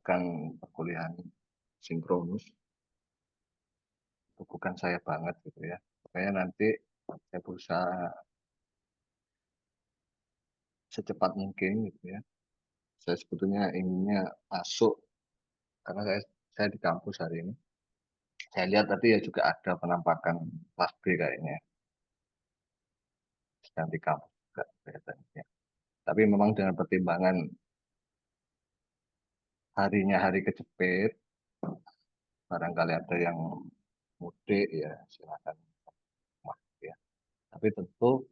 Bukan perkuliahan sinkronus, itu bukan saya banget gitu ya. Makanya nanti saya berusaha secepat mungkin gitu ya. Saya sebetulnya inginnya masuk karena saya di kampus hari ini. Saya lihat tadi ya juga ada penampakan kelas B kayaknya sedang di kampus juga kelihatannya. Tapi memang dengan pertimbangan harinya hari kejepit, barangkali ada yang mudik ya silakan masuk ya. Tapi tentu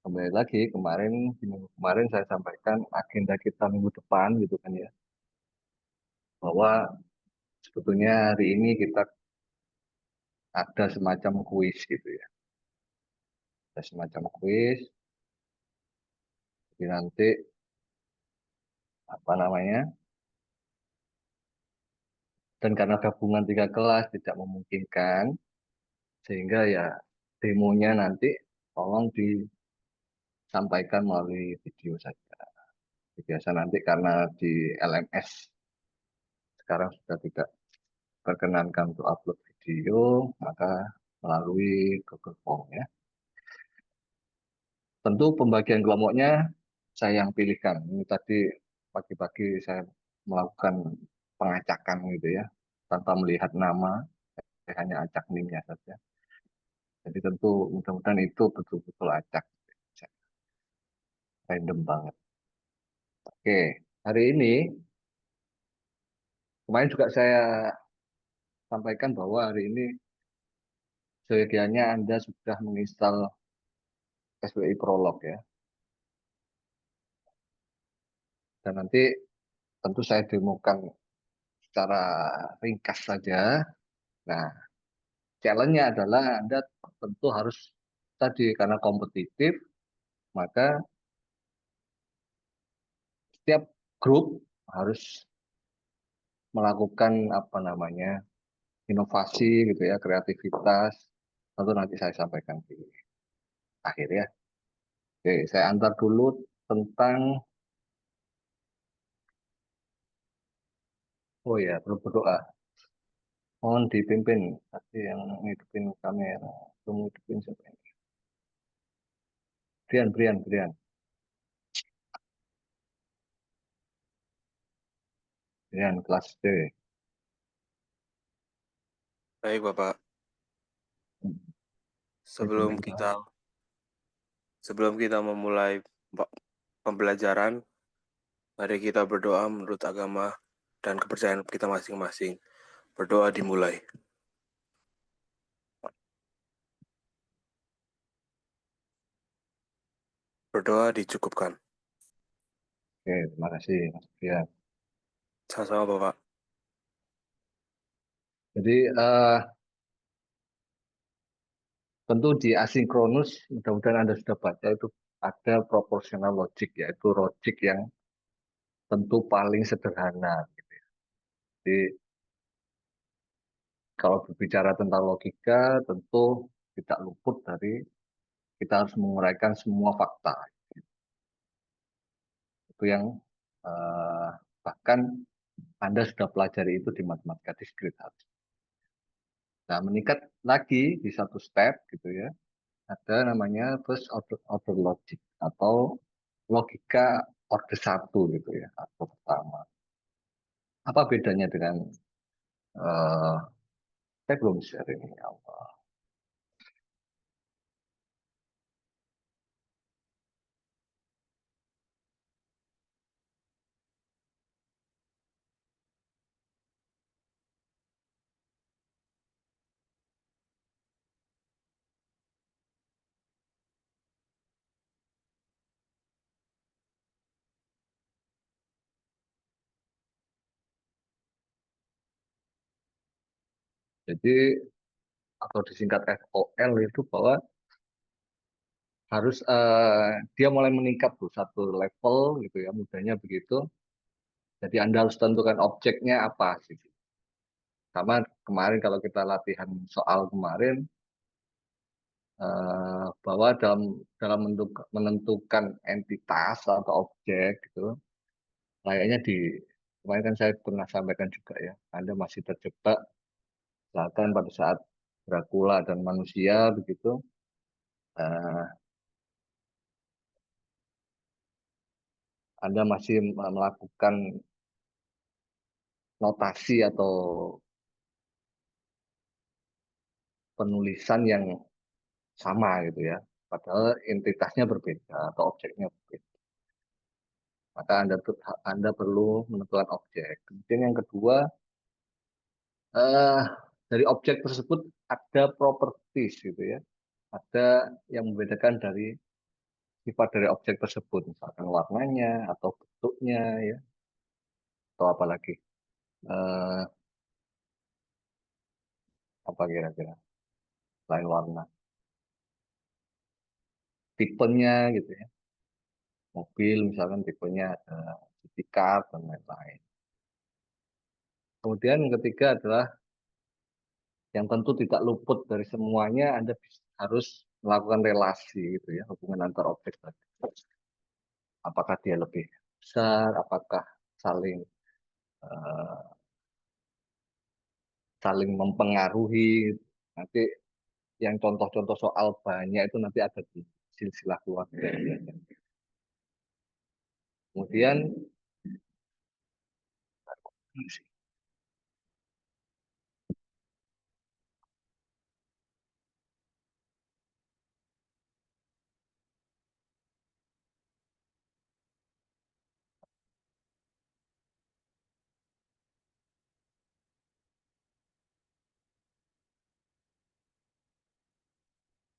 kembali lagi kemarin di minggu kemarin saya sampaikan agenda kita minggu depan gitu kan ya, bahwa sebetulnya hari ini kita ada semacam kuis gitu ya, ada semacam kuis. Jadi nanti apa namanya, dan karena gabungan 3 kelas tidak memungkinkan, sehingga ya demonya nanti tolong disampaikan melalui video saja. Biasa nanti karena di LMS sekarang sudah tidak perkenankan untuk upload video, maka melalui Google Form ya. Tentu pembagian kelompoknya saya yang pilihkan. Ini tadi pagi-pagi saya melakukan pengacakan gitu ya, tanpa melihat nama, saya hanya acak NIM-nya saja. Jadi tentu mudah-mudahan itu betul-betul acak, random banget. Oke, hari ini kemarin juga saya sampaikan bahwa hari ini seyogianya Anda sudah menginstal SWI Prolog ya. Dan nanti tentu saya demokan secara ringkas saja. Nah, challenge-nya adalah Anda tentu harus tadi karena kompetitif, maka setiap grup harus melakukan apa namanya inovasi gitu ya, kreativitas. Tentu nanti saya sampaikan di akhir ya. Oke, saya antar dulu tentang oh ya perlu berdoa. Mohon dipimpin tadi yang ngidupin kamera, belum ngidupin siapa ini? Brian. Brian kelas D. Baik, Bapak. Sebelum Dipimpin. kita sebelum kita memulai pembelajaran, mari kita berdoa menurut agama dan kepercayaan kita masing-masing. Berdoa dimulai. Berdoa dicukupkan. Oke, terima kasih Mas Brian. Sama-sama, Bapak. Jadi tentu di asinkronus, mudah-mudahan Anda sudah baca itu ada proportional logic, yaitu logic yang tentu paling sederhana. Gitu ya. Jadi kalau berbicara tentang logika, tentu tidak luput dari kita harus menguraikan semua fakta. Itu yang eh, bahkan Anda sudah pelajari itu di matematika diskrit. Nah, meningkat lagi di satu step gitu ya, ada namanya first order logic atau logika orde satu gitu ya, atau pertama. Apa bedanya dengan eh saya belum share ini ya Allah. Jadi atau disingkat FOL itu bahwa harus dia mulai meningkat tuh satu level gitu ya, mudahnya begitu. Jadi Anda harus tentukan objeknya apa sih. Sama kemarin kalau kita latihan soal kemarin bahwa dalam menentukan entitas atau objek gitu layaknya di kemarin kan saya pernah sampaikan juga ya, Anda masih terjebak, misalkan pada saat Dracula dan manusia begitu, eh, Anda masih melakukan notasi atau penulisan yang sama gitu ya, padahal entitasnya berbeda atau objeknya berbeda. Maka Anda perlu menentukan objek. Kemudian yang kedua, eh, dari objek tersebut ada properties gitu ya, ada yang membedakan dari sifat dari objek tersebut, misalkan warnanya atau bentuknya ya, atau apalagi apa kira-kira lain warna, tipenya gitu ya, mobil misalkan tipenya ada city car dan lain-lain. Kemudian yang ketiga adalah yang tentu tidak luput dari semuanya, Anda harus melakukan relasi gitu ya, hubungan antar objek tadi. Apakah dia lebih besar, apakah saling eh, saling mempengaruhi. Nanti yang contoh-contoh soal banyak itu nanti ada di silsilah keluarga. Kemudian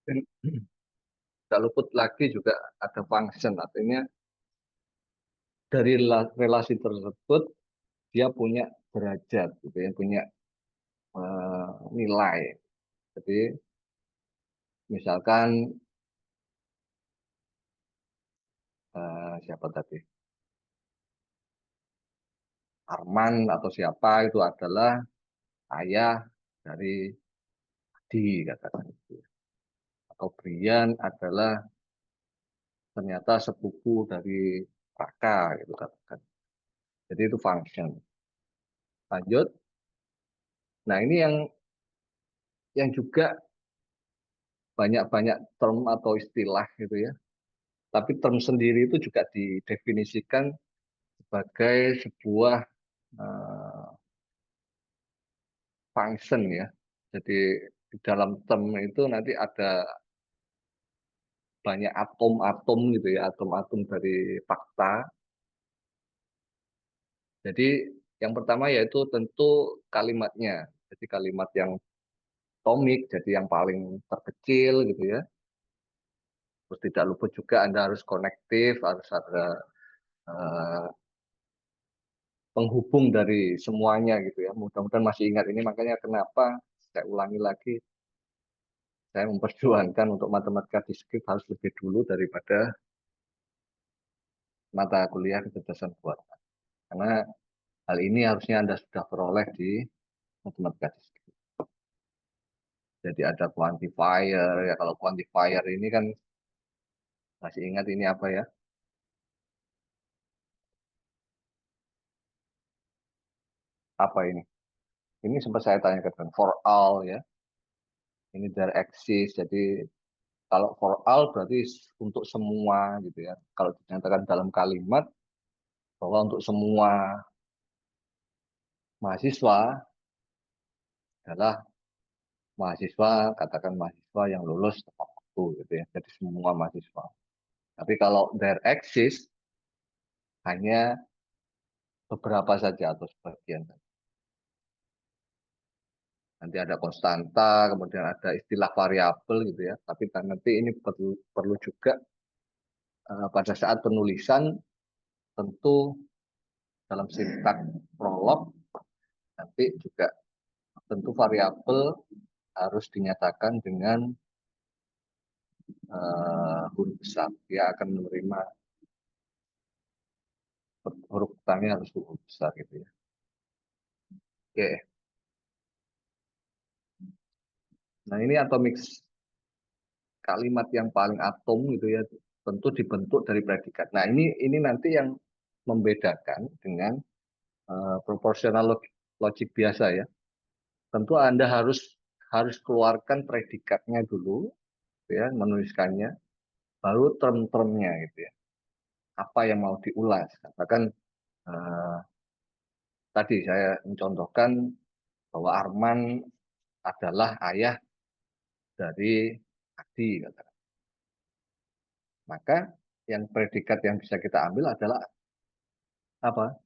tidak luput lagi juga ada function, artinya dari relasi tersebut dia punya derajat, gitu ya, punya nilai. Jadi misalkan siapa tadi, Arman atau siapa itu adalah ayah dari Adi katakan itu. Atau Brian adalah ternyata sepupu dari Raka gitu katakan. Jadi itu function. Lanjut. Nah ini yang juga banyak-banyak term atau istilah gitu ya. Tapi term sendiri itu juga didefinisikan sebagai sebuah uh, function ya. Jadi di dalam term itu nanti ada banyak atom-atom gitu ya, atom-atom dari fakta. Jadi yang pertama yaitu tentu kalimatnya. Jadi kalimat yang atomik, jadi yang paling terkecil gitu ya. Terus tidak luput juga Anda harus konektif, harus ada uh, penghubung dari semuanya gitu ya. Mudah-mudahan masih ingat ini, makanya kenapa saya ulangi lagi, saya memperjuangkan untuk matematika diskrit harus lebih dulu daripada mata kuliah kecerdasan buatan. Karena hal ini harusnya Anda sudah peroleh di matematika diskrit. Jadi ada quantifier, ya kalau quantifier ini kan masih ingat ini apa ya? Apa ini? Ini sempat saya tanyakan for all ya. Ini dari eksis. Jadi kalau for all berarti untuk semua gitu ya. Kalau dinyatakan dalam kalimat bahwa untuk semua mahasiswa adalah mahasiswa, katakan mahasiswa yang lulus tepat waktu gitu ya. Jadi semua mahasiswa. Tapi kalau there exist hanya beberapa saja atau sebagian. Nanti ada konstanta, kemudian ada istilah variabel gitu ya. Tapi nanti ini perlu juga pada saat penulisan tentu dalam sintak prolog nanti juga tentu variabel harus dinyatakan dengan huruf besar. Dia akan menerima huruf pertama harus huruf besar gitu ya. Oke. Nah ini atomic kalimat yang paling atom gitu ya, tentu dibentuk dari predikat. Nah ini nanti yang membedakan dengan proporsional logik biasa ya. Tentu Anda harus keluarkan predikatnya dulu, ya, menuliskannya, baru term-termnya gitu ya. Apa yang mau diulas? Katakan eh, tadi saya mencontohkan bahwa Arman adalah ayah dari Adi, katakan. Maka yang predikat yang bisa kita ambil adalah apa?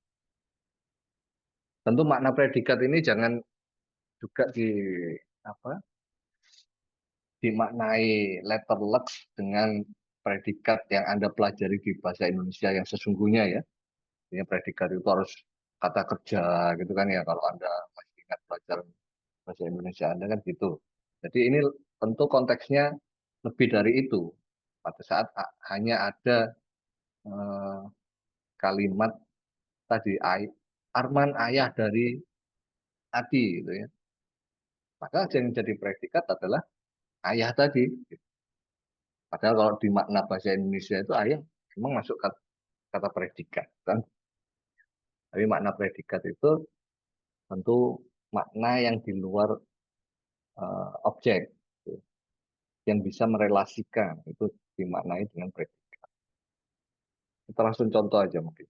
Tentu makna predikat ini jangan juga apa? Dimaknai letterlek dengan predikat yang Anda pelajari di bahasa Indonesia yang sesungguhnya ya. Ini predikat itu harus kata kerja gitu kan ya, kalau Anda masih ingat belajar bahasa Indonesia Anda kan gitu. Jadi ini tentu konteksnya lebih dari itu. Pada saat hanya ada eh, kalimat tadi Arman ayah dari Adi gitu ya. Maka yang jadi predikat adalah ayah tadi. Padahal kalau di makna bahasa Indonesia itu ayah memang masuk kata predikat kan. Tapi makna predikat itu tentu makna yang di luar objek gitu, yang bisa merelasikan itu dimaknai dengan predikat. Kita langsung contoh aja mungkin.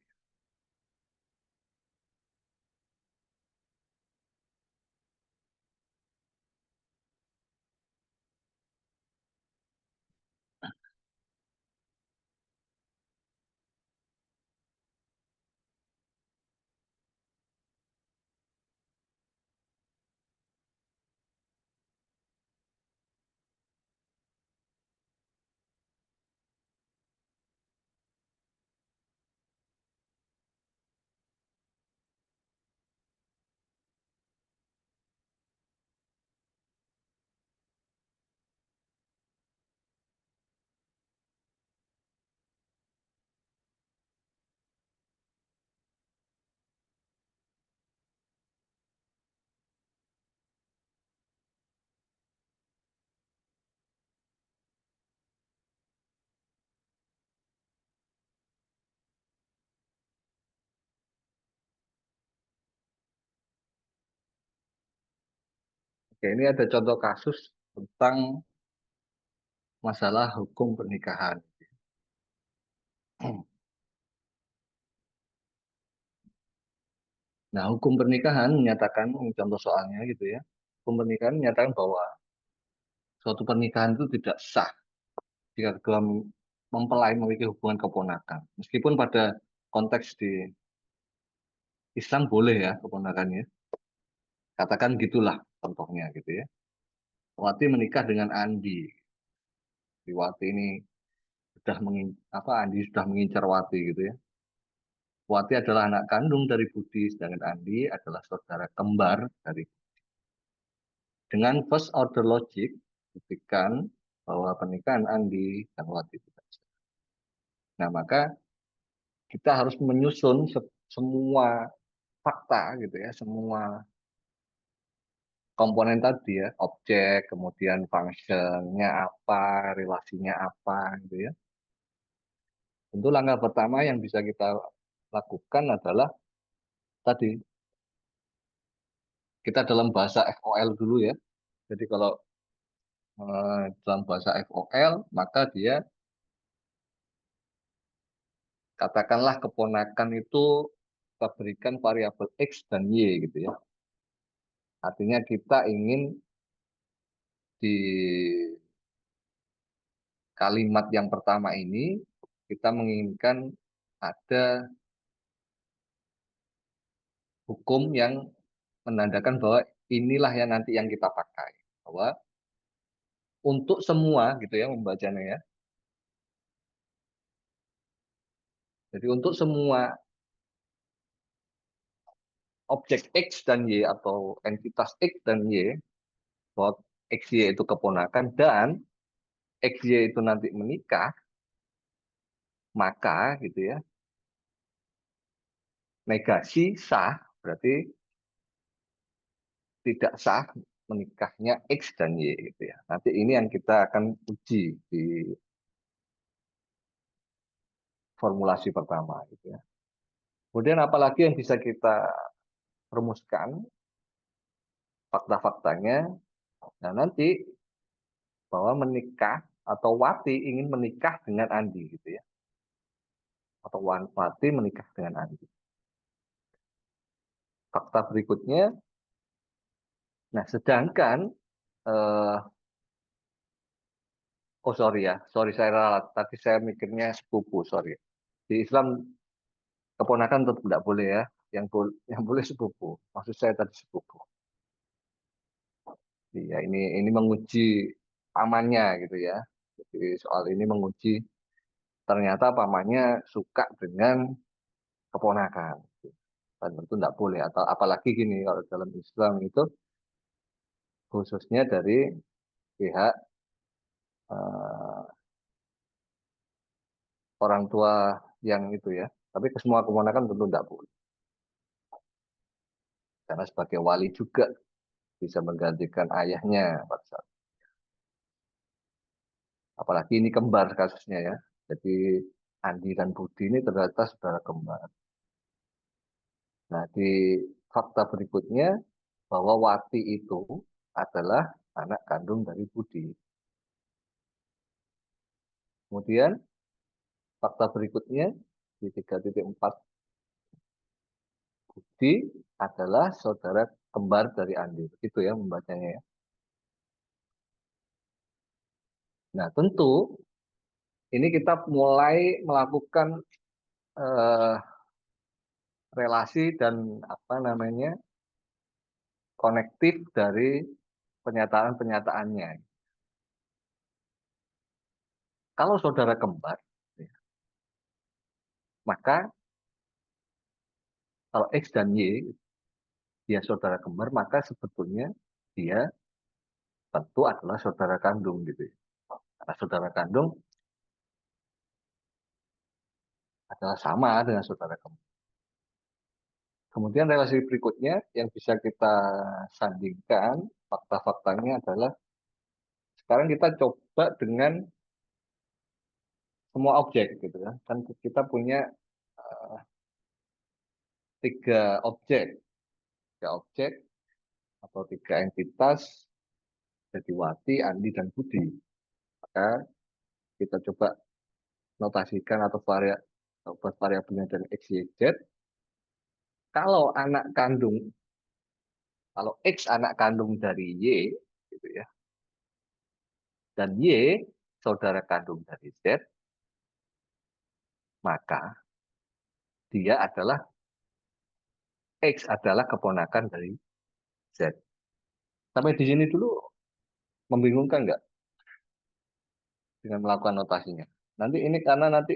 Oke, ini ada contoh kasus tentang masalah hukum pernikahan. Nah, hukum pernikahan menyatakan, contoh soalnya gitu ya, hukum pernikahan menyatakan bahwa suatu pernikahan itu tidak sah jika kedua mempelai memiliki hubungan keponakan. Meskipun pada konteks di Islam boleh ya keponakannya. Katakan gitulah contohnya gitu ya. Wati menikah dengan Andi. Si Wati ini sudah Andi sudah mengincar Wati gitu ya. Wati adalah anak kandung dari Budi, sedangkan Andi adalah saudara kembar dari. Dengan first order logic, buktikan bahwa pernikahan Andi dan Wati tidak sah. Nah, maka kita harus menyusun semua fakta gitu ya, semua komponen tadi ya, objek, kemudian functionnya apa, relasinya apa gitu ya. Tentu langkah pertama yang bisa kita lakukan adalah tadi kita dalam bahasa FOL dulu ya. Jadi kalau dalam bahasa FOL maka dia katakanlah keponakan itu kita berikan variabel X dan Y gitu ya. Artinya kita ingin di kalimat yang pertama ini kita menginginkan ada hukum yang menandakan bahwa inilah yang nanti yang kita pakai. Bahwa untuk semua gitu ya membacanya ya. Jadi untuk semua objek X dan Y atau entitas X dan Y, bahwa XY itu keponakan dan XY itu nanti menikah, maka gitu ya, negasi sah, berarti tidak sah menikahnya X dan Y gitu ya. Nanti ini yang kita akan uji di formulasi pertama gitu ya. Kemudian apalagi yang bisa kita rumuskan fakta-faktanya. Nah, nanti bahwa menikah atau Wati ingin menikah dengan Andi gitu ya. Atau Wati menikah dengan Andi. Fakta berikutnya, nah sedangkan eh, oh sorry ya, sorry saya ralat. Tadi saya mikirnya sepupu, sorry. Di Islam keponakan tetap tidak boleh ya. Yang boleh sepupu. Maksud saya tadi sepupu. Iya, ini menguji pamannya gitu ya. Jadi soal ini menguji ternyata pamannya suka dengan keponakan. Dan itu tidak boleh. Atau apalagi gini kalau dalam Islam itu khususnya dari pihak eh, orang tua yang itu ya. Tapi ke semua keponakan tentu tidak boleh. Karena sebagai wali juga bisa menggantikan ayahnya pada saat. Apalagi ini kembar kasusnya ya. Jadi Andi dan Budi ini ternyata saudara kembar. Nah, di fakta berikutnya bahwa Wati itu adalah anak kandung dari Budi. Kemudian fakta berikutnya di 3.4, Budi adalah saudara kembar dari Andi. Begitu ya membacanya ya. Nah, tentu ini kita mulai melakukan eh, relasi dan apa namanya konektif dari pernyataan-pernyataannya. Kalau saudara kembar, ya, maka kalau X dan Y dia saudara kembar, maka sebetulnya dia tentu adalah saudara kandung gitu ya. Karena saudara kandung adalah sama dengan saudara kembar. Kemudian relasi berikutnya yang bisa kita sandingkan fakta-faktanya adalah sekarang kita coba dengan semua objek gitu ya. Kan kita punya eh, tiga objek atau tiga entitas jadi Wati, Andi, dan Budi. Maka kita coba notasikan atau buat variabelnya dari X, Y, Z. Kalau anak kandung, kalau X anak kandung dari Y, gitu ya, dan Y saudara kandung dari Z, maka dia adalah X adalah keponakan dari Z. Sampai di sini dulu membingungkan nggak dengan melakukan notasinya? Nanti ini karena nanti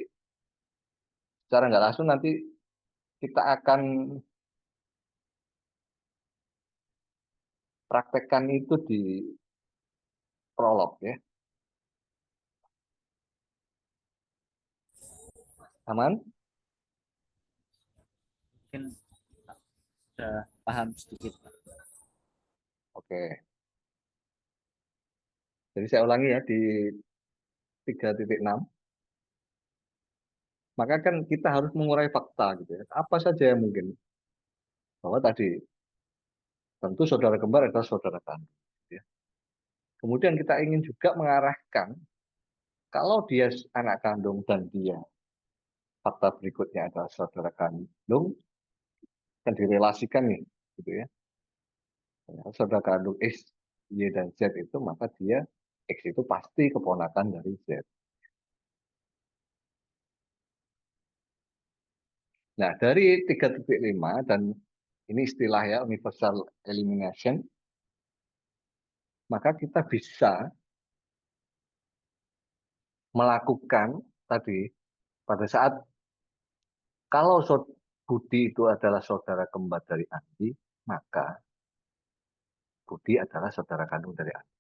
secara nggak langsung nanti kita akan praktekkan itu di prolog ya. Aman? Mungkin sudah paham sedikit. Oke. Jadi saya ulangi ya di 3.6. Maka kan kita harus mengurai fakta gitu ya. Apa saja yang mungkin. Bahwa tadi tentu saudara kembar adalah saudara kandung. Gitu ya. Kemudian kita ingin juga mengarahkan kalau dia anak kandung dan dia fakta berikutnya adalah saudara kandung dan direlasikan nih gitu ya. Saudara kandung X, Y dan Z itu maka dia X itu pasti keponakan dari Z. Nah, dari 3.5 dan ini istilah ya universal elimination, maka kita bisa melakukan tadi pada saat kalau Budi itu adalah saudara kembar dari Andi, maka Budi adalah saudara kandung dari Andi.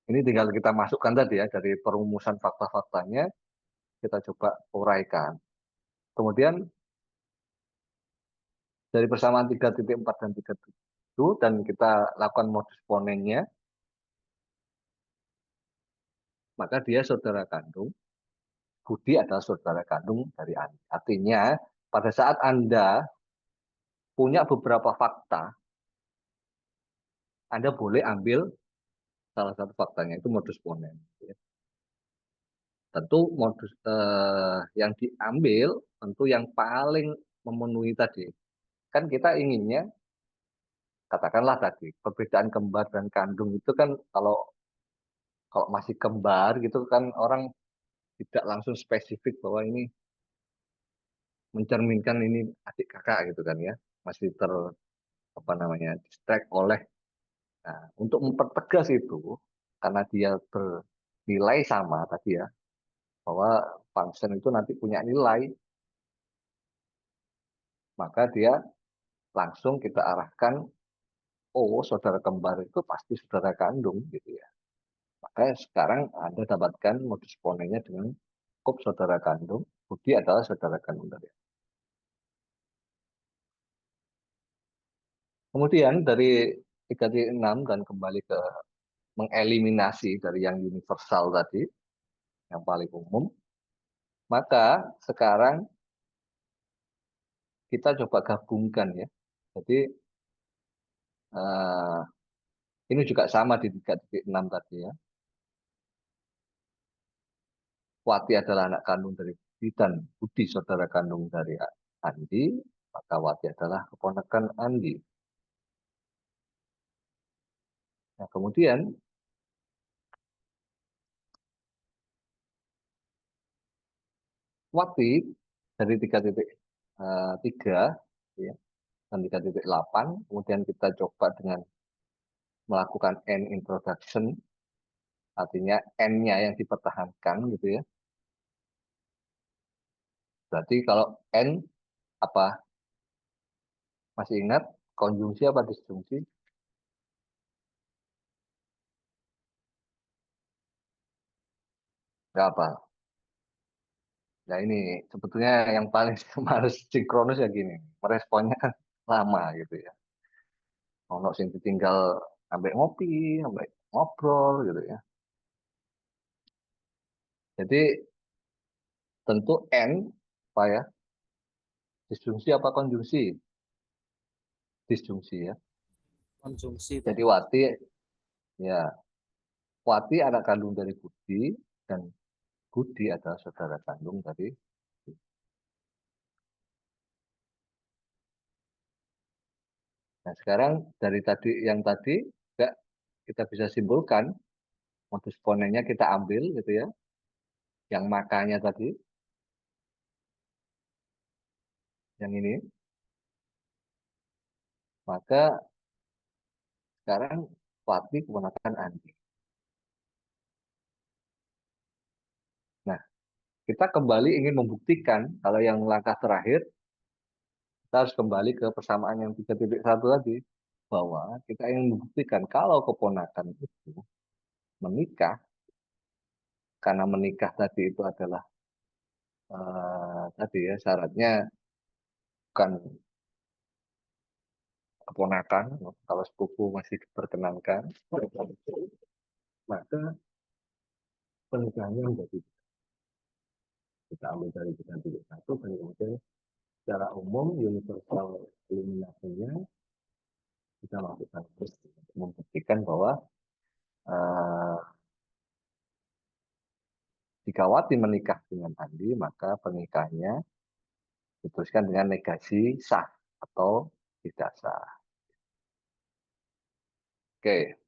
Ini tinggal kita masukkan tadi ya dari perumusan fakta-faktanya, kita coba uraikan. Kemudian dari persamaan 3.4 dan 3.7 dan kita lakukan modus ponennya, maka dia saudara kandung Budi adalah saudara kandung dari Andi. Artinya pada saat Anda punya beberapa fakta, Anda boleh ambil salah satu faktanya itu modus ponens. Tentu modus yang diambil tentu yang paling memenuhi tadi. Kan kita inginnya, katakanlah tadi, perbedaan kembar dan kandung itu kan kalau masih kembar gitu kan orang tidak langsung spesifik bahwa ini mencerminkan ini adik kakak gitu kan ya, masih distract oleh. Nah, untuk mempertegas itu karena dia bernilai sama tadi ya, bahwa function itu nanti punya nilai, maka dia langsung kita arahkan, oh saudara kembar itu pasti saudara kandung gitu ya. Makanya sekarang Anda dapatkan modus ponennya dengan cukup saudara kandung, Budi adalah saudara kandung dari. Kemudian dari 3.6 dan kembali ke mengeliminasi dari yang universal tadi, yang paling umum, maka sekarang kita coba gabungkan ya. Jadi ini juga sama di 3.6 tadi ya. Wati adalah anak kandung dari Budi dan Budi saudara kandung dari Andi, maka Wati adalah keponakan Andi. Nah, kemudian Wati dari 3.3 ya, dan 3.8, kemudian kita coba dengan melakukan N introduction, artinya N-nya yang dipertahankan gitu ya. Berarti kalau N apa? Masih ingat konjungsi apa disjungsi? Nggak apa. Nah ini sebetulnya yang paling harus sinkronus ya gini, meresponnya kan lama gitu ya. Ono sing ditinggal sampai ngopi, sampai ngobrol gitu ya. Jadi tentu N apa ya? Disjungsi apa konjungsi? Disjungsi ya. Konsumsi Pak. Jadi Wati anak kandung dari Budi dan Budi adalah saudara kandung dari. Nah sekarang dari tadi juga kita bisa simpulkan modus ponennya kita ambil gitu ya, yang makanya tadi, yang ini, maka sekarang Wati keponakan Andi. Nah kita kembali ingin membuktikan kalau yang langkah terakhir kita harus kembali ke persamaan yang 3.1 tadi, bahwa kita ingin membuktikan kalau keponakan itu menikah, karena menikah tadi itu adalah tadi ya syaratnya bukan keponakan, kalau sepupu masih diperkenankan, maka pernikahannya menjadi, kita ambil dari 3.1 dan kemudian secara umum universal eliminasinya kita lakukan terus untuk membuktikan bahwa uh, jika Wati menikah dengan Andi, maka pernikahannya diteruskan dengan negasi sah atau tidak sah. Oke.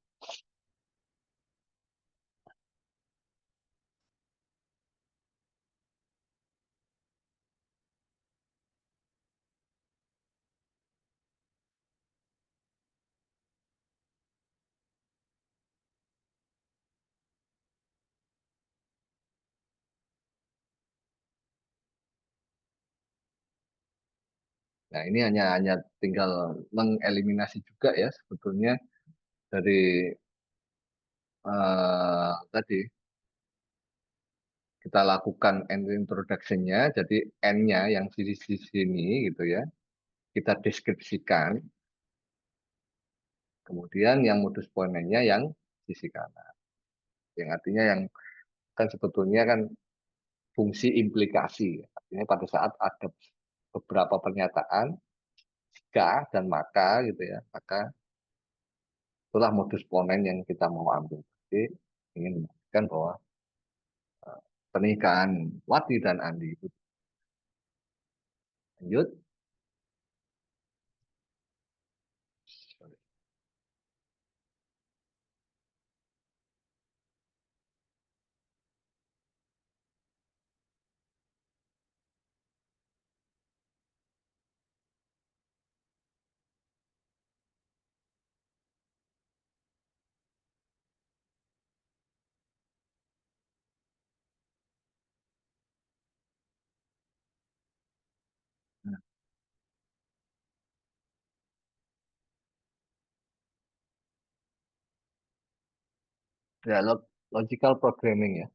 Nah ini hanya tinggal mengeliminasi juga ya sebetulnya dari tadi kita lakukan N introduction-nya, jadi N-nya yang di sini gitu ya, kita deskripsikan, kemudian yang modus ponennya yang sisi kanan. Yang artinya yang kan sebetulnya kan fungsi implikasi. Artinya pada saat ada beberapa pernyataan jika dan maka gitu ya, maka itulah modus ponen yang kita mau ambil. Jadi ingin memastikan bahwa pernikahan Wati dan Andi itu lanjut. Ya, logical programming ya.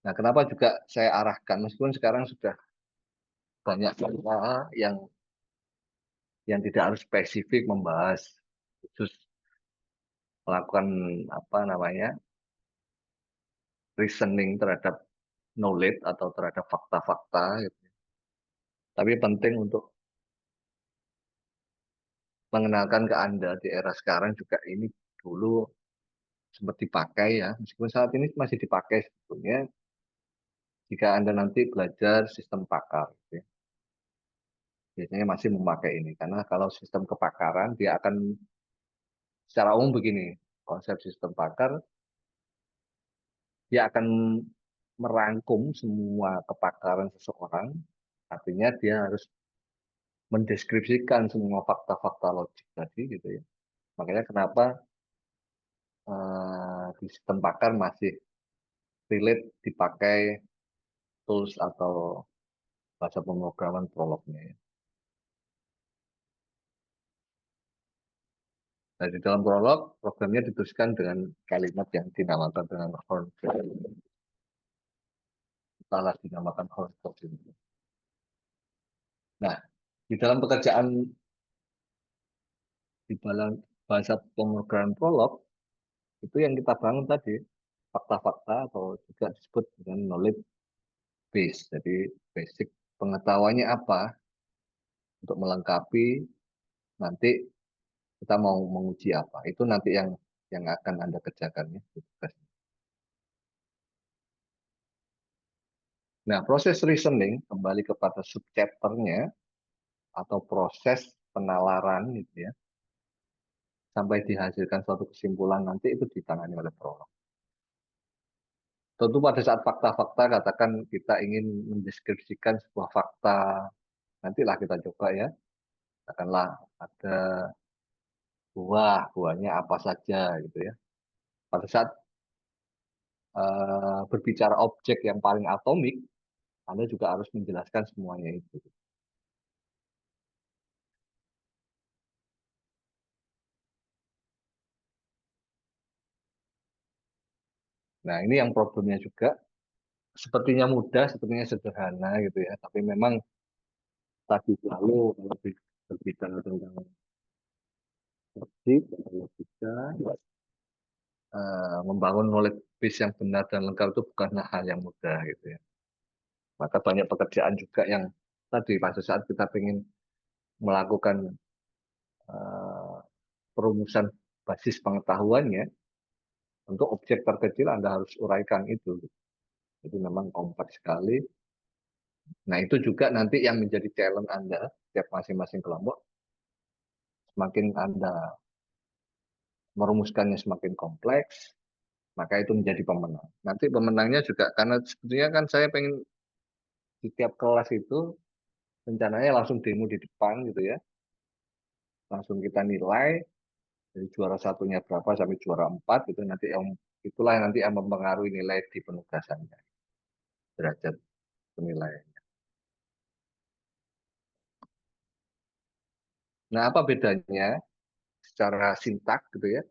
Nah, kenapa juga saya arahkan meskipun sekarang sudah banyak yang tidak harus spesifik membahas khusus melakukan apa namanya reasoning terhadap knowledge atau terhadap fakta-fakta gitu. Tapi penting untuk mengenalkan ke Anda di era sekarang juga ini dulu sempat dipakai ya, meskipun saat ini masih dipakai sebetulnya jika Anda nanti belajar sistem pakar gitu ya. Biasanya masih memakai ini karena kalau sistem kepakaran dia akan secara umum begini, konsep sistem pakar dia akan merangkum semua kepakaran seseorang, artinya dia harus mendeskripsikan semua fakta-fakta logik tadi gitu ya. Makanya kenapa di sistem pakar masih relate dipakai tools atau bahasa pemrograman Prolog-nya ya. Nah, di dalam Prolog, programnya dituliskan dengan kalimat yang dinamakan dengan horn code. Salah dinamakan horn code. Nah, di dalam pekerjaan di dalam bahasa pemrograman Prolog, itu yang kita bangun tadi, fakta-fakta atau juga disebut dengan knowledge base. Jadi basic pengetahuannya apa untuk melengkapi nanti kita mau menguji apa. Itu nanti yang akan Anda kerjakan ya. Nah, proses reasoning kembali kepada subchapternya atau proses penalaran gitu ya, sampai dihasilkan suatu kesimpulan nanti itu ditangani oleh prolog. Tentu pada saat fakta-fakta katakan kita ingin mendeskripsikan sebuah fakta, nantilah kita coba ya, katakanlah ada buahnya apa saja gitu ya. Pada saat berbicara objek yang paling atomik, Anda juga harus menjelaskan semuanya itu. Nah, ini yang problemnya juga. Sepertinya mudah, sepertinya sederhana gitu ya. Tapi memang tadi selalu berbicara tentang logik, logika, membangun knowledge base yang benar dan lengkap itu bukanlah hal yang mudah gitu ya. Maka banyak pekerjaan juga yang tadi pada saat kita ingin melakukan perumusan basis pengetahuannya, untuk objek terkecil Anda harus uraikan itu. Itu memang kompleks sekali. Nah, itu juga nanti yang menjadi challenge Anda, setiap masing-masing kelompok, semakin Anda merumuskannya semakin kompleks, maka itu menjadi pemenang. Nanti pemenangnya juga, karena sebetulnya kan saya pengen di tiap kelas itu, rencananya langsung demo di depan gitu ya, langsung kita nilai, dari juara satunya berapa sampai juara 4, itu nanti yang itulah nanti yang mempengaruhi nilai di penugasannya, derajat penilaian. Nah, apa bedanya secara sintak gitu ya,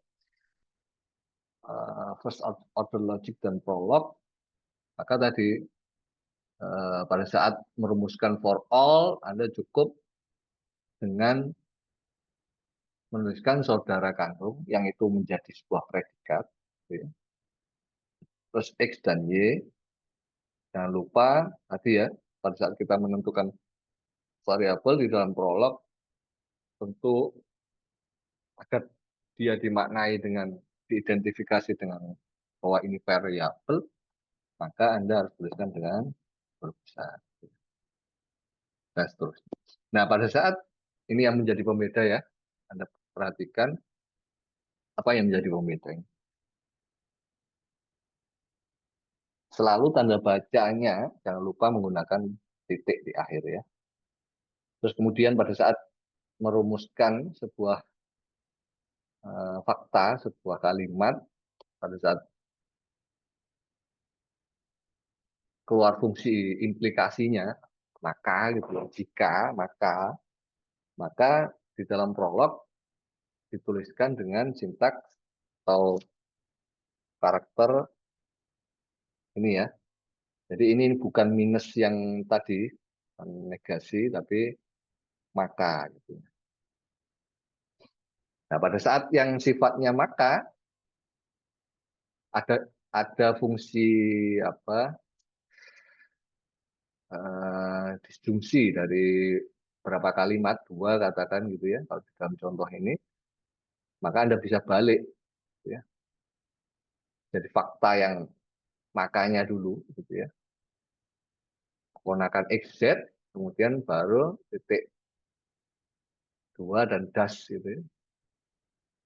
first order logic dan prolog, maka tadi pada saat merumuskan for all, Anda cukup dengan menuliskan saudara kandung yang itu menjadi sebuah predikat, gitu ya. Terus X dan Y, Jangan lupa tadi ya, pada saat kita menentukan variabel di dalam prolog, tentu agar dia dimaknai dengan diidentifikasi dengan bahwa ini variabel, maka Anda harus tuliskan dengan huruf besar. Dan seterusnya. Nah, pada saat ini yang menjadi pembeda ya, Anda perhatikan apa yang menjadi pembeda ini. Selalu tanda bacanya jangan lupa menggunakan titik di akhir ya. Terus kemudian pada saat merumuskan sebuah fakta, sebuah kalimat, pada saat keluar fungsi implikasinya, maka gitu, jika, maka di dalam prolog dituliskan dengan sintaks atau karakter ini ya. Jadi ini bukan minus yang tadi, negasi, tapi maka. Gitu. Nah, pada saat yang sifatnya maka, ada fungsi apa disjungsi dari berapa kalimat, dua katakan gitu ya, kalau di dalam contoh ini, maka Anda bisa balik. Gitu ya. Jadi fakta yang makanya dulu, gitu ya. Ponakan XZ, kemudian baru titik dua dan das gitu ya.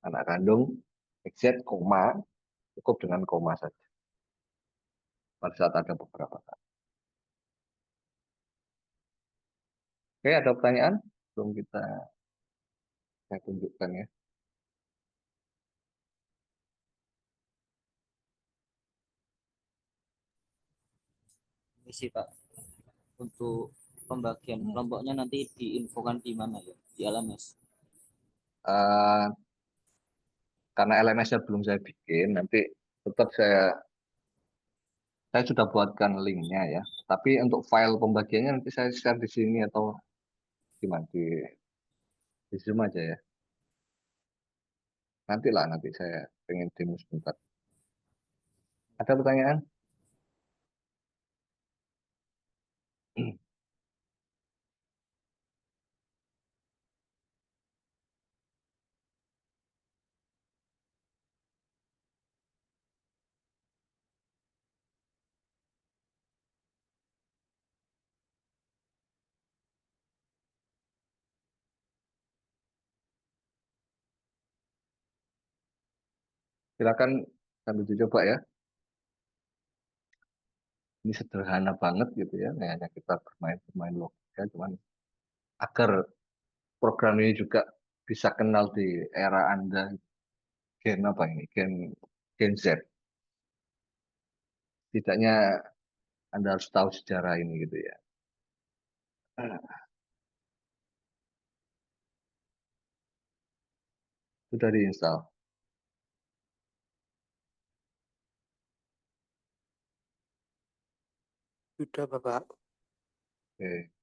Anak kandung XZ, koma, cukup dengan koma saja. Pada saat ada beberapa kali. Oke, ada pertanyaan? Belum saya tunjukkan ya. Ini sih Pak, untuk pembagian kelompoknya nanti diinfokan di mana ya? Di LMS. Uh, karena LMS-nya belum saya bikin, nanti tetap saya sudah buatkan linknya ya. Tapi untuk file pembagiannya nanti saya share di sini atau gimana di Zoom aja ya. Nanti saya pengen demo sebentar. Ada pertanyaan? Silakan sambil dicoba ya. Ini sederhana banget gitu ya. Hanya kita bermain logika, cuman agar program ini juga bisa kenal di era Anda, gen apa ini, gen Z. Tidaknya Anda harus tahu sejarah ini gitu ya. Sudah diinstal. Sudah, Bapak. Oke.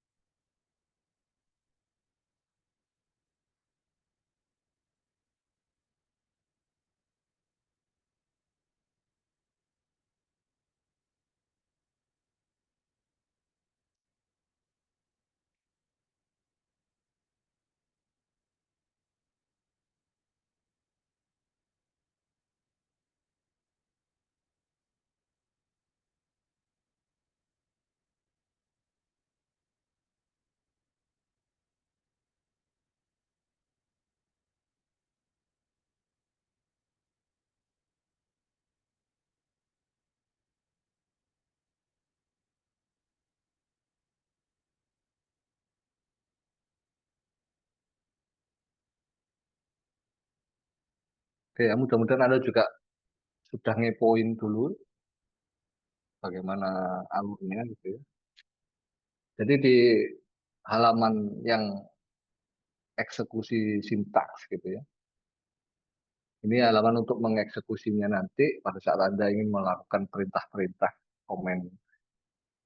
Oke, ya, mudah-mudahan Anda juga sudah ngepoin dulu bagaimana alurnya gitu ya. Jadi di halaman yang eksekusi sintaks gitu ya. Ini halaman untuk mengeksekusinya nanti pada saat Anda ingin melakukan perintah-perintah komen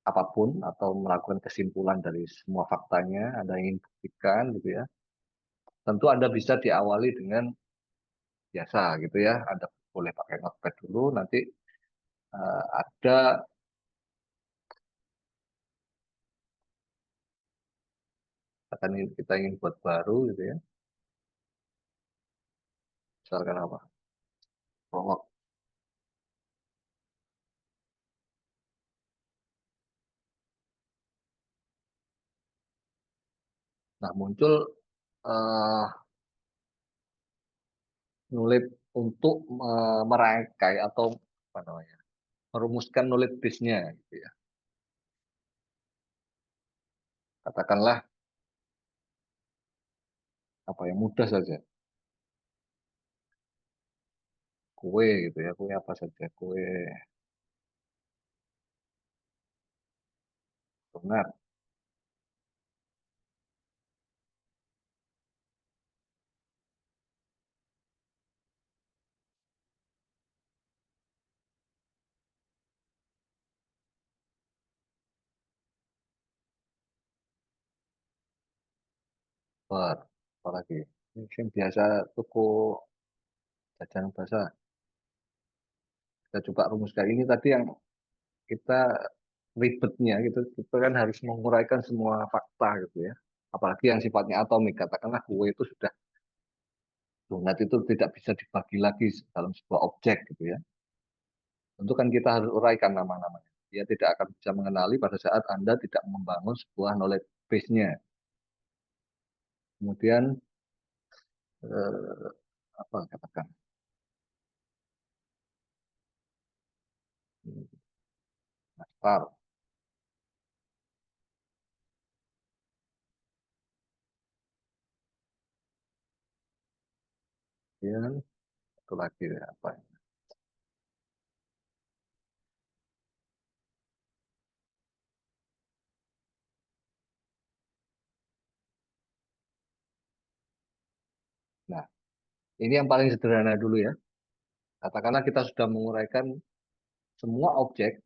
apapun atau melakukan kesimpulan dari semua faktanya, Anda ingin buktikan gitu ya. Tentu Anda bisa diawali dengan biasa gitu ya. Anda boleh pakai notepad dulu, nanti ada kita ingin buat baru gitu ya. Misalkan apa? Prolog. Nah, muncul eh, nulit untuk merangkai atau apa namanya? Merumuskan nulit base-nya gitu ya. Katakanlah apa yang mudah saja. Kue gitu ya, kue apa saja, kue donat. Apalagi ini yang biasa toko jajanan basah. Kita coba rumuskan ini tadi yang kita ribetnya gitu, kita kan harus menguraikan semua fakta gitu ya. Apalagi yang sifatnya atomik, katakanlah kue itu sudah donat itu tidak bisa dibagi lagi dalam sebuah objek gitu ya. Tentu kan kita harus uraikan nama-namanya. Dia tidak akan bisa mengenali pada saat Anda tidak membangun sebuah knowledge base-nya. Kemudian eh, apa katakan nastar, kemudian itu lagi apa? Nah, ini yang paling sederhana dulu ya. Katakanlah kita sudah menguraikan semua objek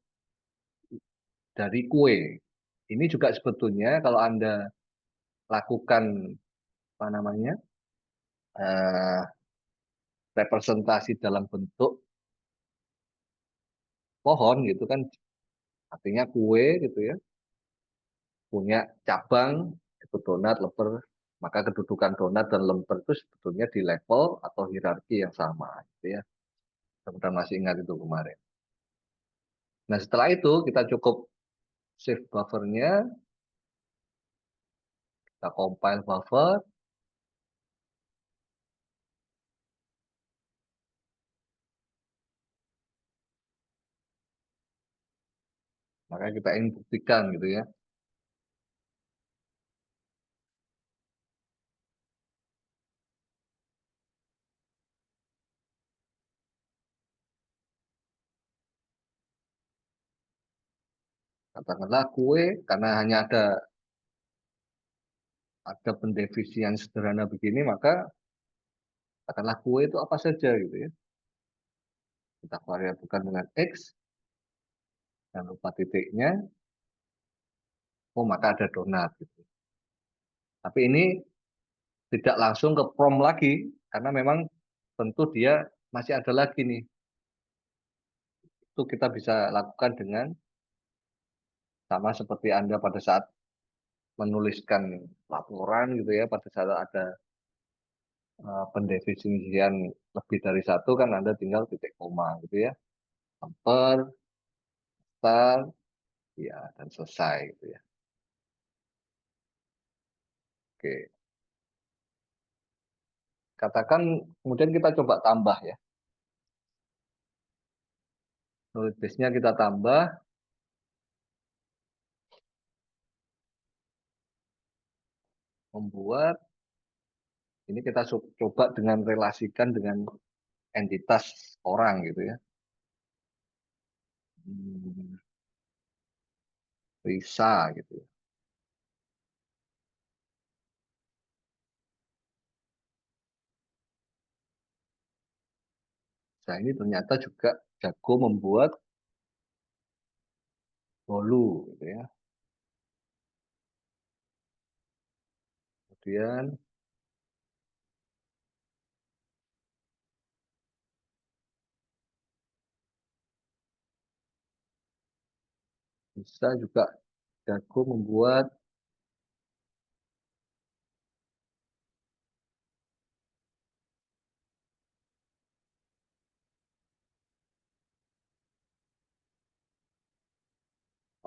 dari kue. Ini juga sebetulnya kalau Anda lakukan apa namanya eh, representasi dalam bentuk pohon gitu kan, artinya kue gitu ya, punya cabang itu donat, lemper, maka kedudukan donat dan lemper itu sebetulnya di level atau hierarki yang sama gitu ya. Teman-teman masih ingat itu kemarin. Nah, setelah itu kita cukup save buffernya, kita compile buffer, maka kita ingin buktikan gitu ya. Katakanlah kue karena hanya ada pendefinisian sederhana begini, maka katakanlah kue itu apa saja gitu ya. Kita variabelkan dengan X, dan lupa titiknya, oh maka ada donat gitu. Tapi ini tidak langsung ke prom lagi, karena memang tentu dia masih ada lagi nih. Itu kita bisa lakukan dengan sama seperti Anda pada saat menuliskan laporan gitu ya, pada saat ada pendefinisian lebih dari satu kan Anda tinggal titik koma gitu ya. Enter, start, ya, dan selesai gitu ya. Oke. Katakan kemudian kita coba tambah ya. Knowledge base-nya kita tambah, membuat, ini kita coba dengan relasikan dengan entitas orang gitu ya. Risa gitu ya. Nah ini ternyata juga jago membuat bolu gitu ya. Kemudian bisa juga jago membuat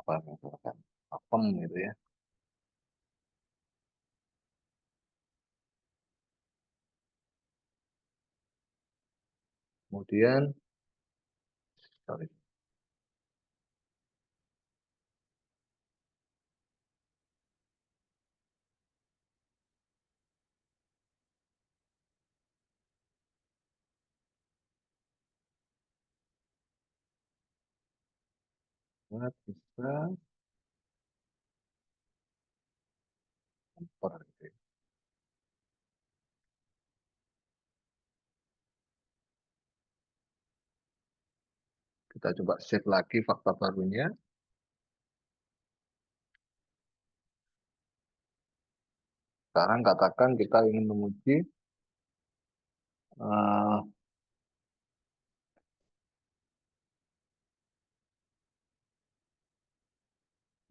apa misalkan apem gitu ya. Kemudian sorry, buat bisa kompor gitu ya. Kita coba set lagi fakta barunya. Sekarang katakan kita ingin menguji eh,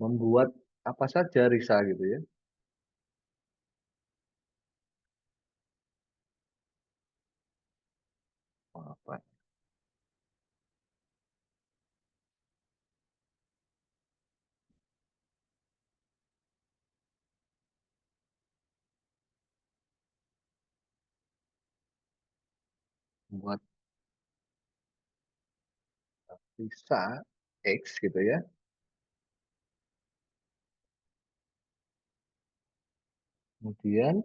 membuat apa saja Risa gitu ya. Apa? Membuat Risa X gitu ya. Kemudian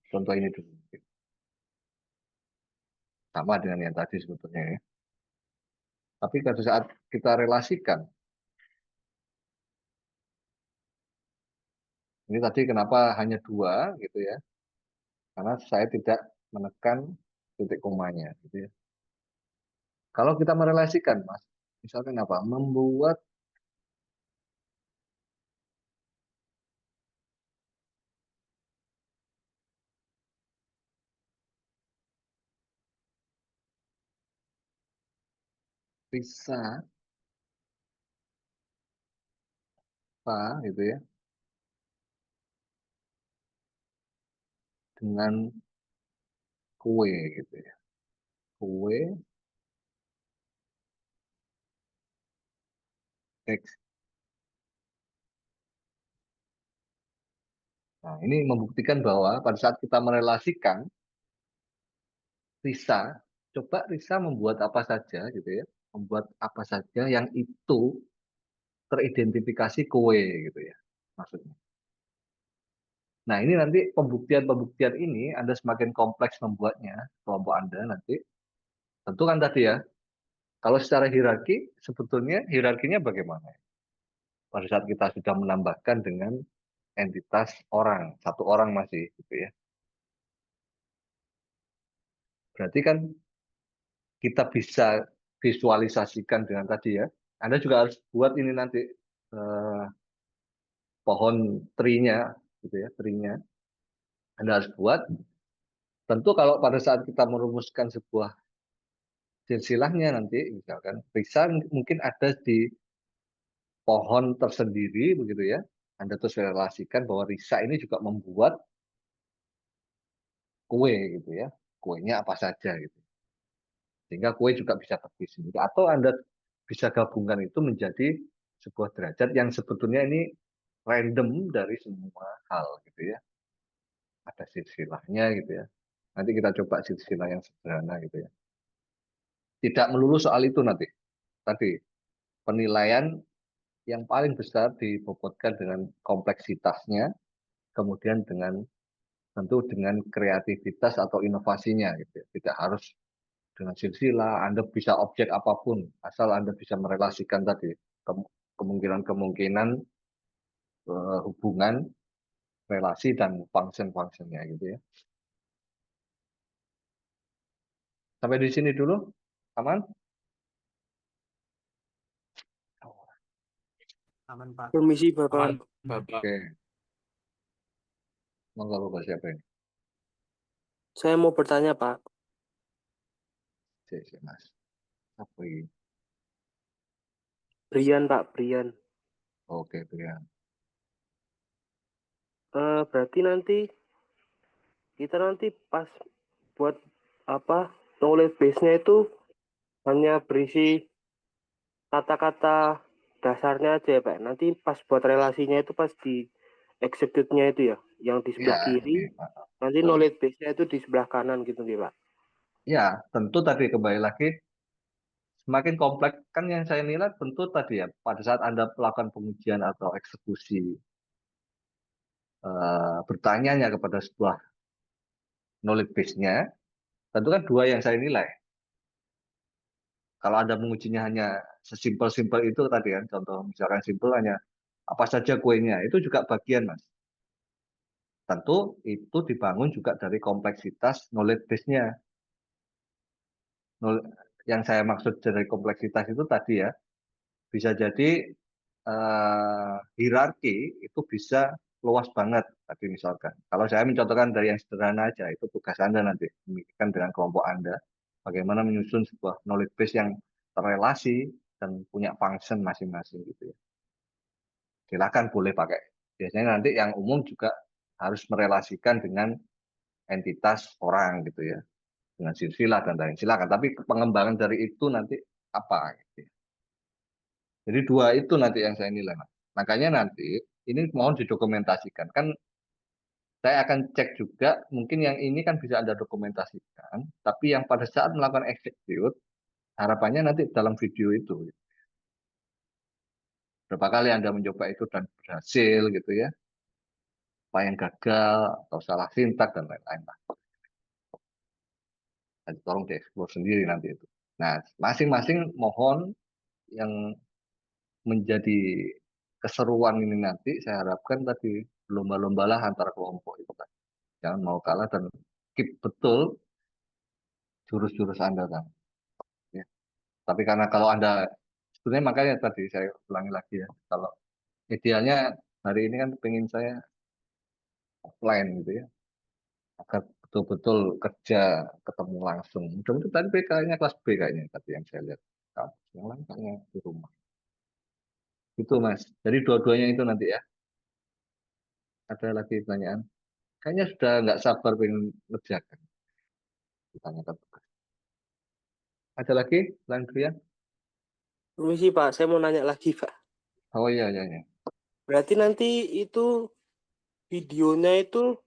contoh ini dulu. Sama dengan yang tadi sebetulnya ya. Tapi pada saat kita relasikan, ini tadi kenapa hanya 2 gitu ya. Karena saya tidak menekan titik komanya gitu ya. Kalau kita merelasikan, Mas, misalkan apa? Membuat Risa apa gitu ya dengan kue gitu ya. Kue X. Nah, ini membuktikan bahwa pada saat kita merelasikan Risa, coba Risa membuat apa saja gitu ya. Membuat apa saja yang itu teridentifikasi kue gitu ya. Maksudnya. Nah, ini nanti pembuktian-pembuktian ini Anda semakin kompleks membuatnya, kelompok Anda nanti. Tentu kan tadi ya, kalau secara hierarki, sebetulnya hierarkinya bagaimana? Pada saat kita sudah menambahkan dengan entitas orang, satu orang masih gitu ya. Berarti kan kita bisa visualisasikan dengan tadi ya. Anda juga harus buat ini nanti eh, pohon trinya gitu ya, trinya. Anda harus buat. Tentu kalau pada saat kita merumuskan sebuah silsilahnya nanti, misalkan Risa mungkin ada di pohon tersendiri begitu ya. Anda terus relasikan bahwa Risa ini juga membuat kue gitu ya. Kuenya apa saja gitu. Sehingga kue juga bisa pergi sendiri. Atau Anda bisa gabungkan itu menjadi sebuah derajat yang sebetulnya ini random dari semua hal gitu ya. Ada silsilahnya gitu ya. Nanti kita coba silsilah yang sederhana gitu ya. Tidak melulu soal itu nanti. Tadi penilaian yang paling besar dibobotkan dengan kompleksitasnya, kemudian dengan tentu dengan kreativitas atau inovasinya gitu ya. Tidak harus dengan silsilah, Anda bisa objek apapun, asal Anda bisa merelasikan tadi kemungkinan-kemungkinan hubungan, relasi, dan function-functionnya gitu ya. Sampai di sini dulu, aman? Aman, Pak. Permisi Bapak. Oke, monggo Bapak siapa ini? Saya mau bertanya Pak. Cek, Mas. Apa ini? Brian Pak, Brian. Oke, ya. Berarti nanti kita nanti pas buat apa knowledge base-nya itu hanya berisi kata-kata dasarnya aja ya Pak. Nanti pas buat relasinya itu pas di execute-nya itu ya, yang di Ya, sebelah kiri, ini, nanti betul. knowledge base-nya itu di sebelah kanan gitu nih Pak. Ya, tentu tadi kembali lagi semakin kompleks kan yang saya nilai tentu tadi ya pada saat Anda melakukan pengujian atau eksekusi bertanyanya kepada sebuah knowledge base-nya, tentu kan dua yang saya nilai. Kalau Anda mengujinya hanya sesimpel-simpel itu tadi kan, contoh misalkan simpel hanya apa saja kuenya, itu juga bagian Mas. Tentu itu dibangun juga dari kompleksitas knowledge base-nya. Yang saya maksud dari kompleksitas itu tadi ya, bisa jadi hierarki itu bisa luas banget tadi misalkan. Kalau saya mencontohkan dari yang sederhana aja, itu tugas Anda nanti memikirkan dengan kelompok Anda bagaimana menyusun sebuah knowledge base yang terrelasi dan punya function masing-masing gitu ya. Silakan boleh pakai. Biasanya nanti yang umum juga harus merelasikan dengan entitas orang gitu ya, dengan silsilah dan lain. Silakan. Tapi pengembangan dari itu nanti apa? Gitu ya. Jadi dua itu nanti yang saya nilai, Mas. Makanya nanti ini mohon didokumentasikan. Kan saya akan cek juga, mungkin yang ini kan bisa Anda dokumentasikan, tapi yang pada saat melakukan execute, harapannya nanti dalam video itu. Berapa kali Anda mencoba itu dan berhasil gitu ya, apa yang gagal, atau salah sintak, dan lain-lain. Nanti tolong dieksplor sendiri nanti itu. Nah, masing-masing mohon yang menjadi keseruan ini nanti, saya harapkan tadi, lomba-lombalah antara kelompok itu kan. Jangan mau kalah dan keep betul jurus-jurus Anda kan. Ya. Tapi karena kalau Anda sebenarnya makanya tadi saya ulangi lagi ya, kalau idealnya hari ini kan pengen saya offline gitu ya, agar betul-betul kerja ketemu langsung. Mudah-mudahan tadi PK-nya kelas B kayaknya tadi yang saya lihat. Kampus yang lain kayaknya di rumah. Itu Mas. Jadi dua-duanya itu nanti ya. Ada lagi pertanyaan? Kayaknya sudah nggak sabar pengen ngerjakan. Ditanyakan tugas. Ada lagi? Lain ya? Permisi Pak, saya mau nanya lagi Pak. Oh iya, iya, iya. Berarti nanti itu videonya itu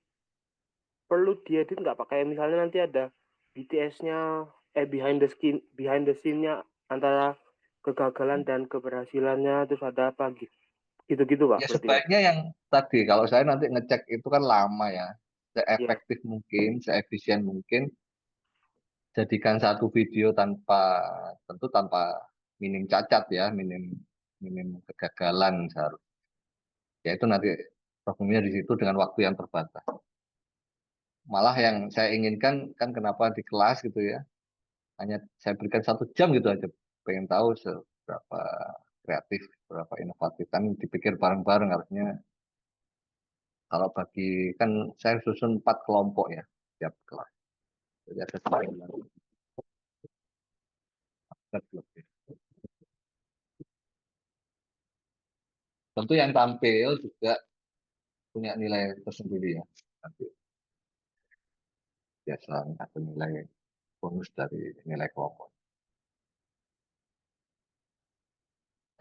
perlu diedit nggak Pak? Kayak misalnya nanti ada BTS-nya, behind the scene-nya antara kegagalan dan keberhasilannya, terus ada apa gitu. Gitu-gitu Pak, Ya berarti Pak. sebaiknya yang tadi, kalau saya nanti ngecek itu kan lama ya. Ya, Seefektif mungkin, seefisien mungkin. Jadikan satu video tentu tanpa minim cacat ya, minim minim kegagalan seharusnya. Ya itu nanti problemnya di situ dengan waktu yang terbatas. Malah yang saya inginkan kan kenapa di kelas gitu ya, hanya saya berikan 1 jam gitu aja. Pengen tahu seberapa kreatif, berapa inovatif. Kan dipikir bareng-bareng harusnya. Kalau bagi, kan saya susun 4 kelompok ya, tiap kelas. Jadi ada 9 lebih. Tentu yang tampil juga punya nilai tersendiri ya. Nanti biasa atau nilai bonus dari nilai kelompok.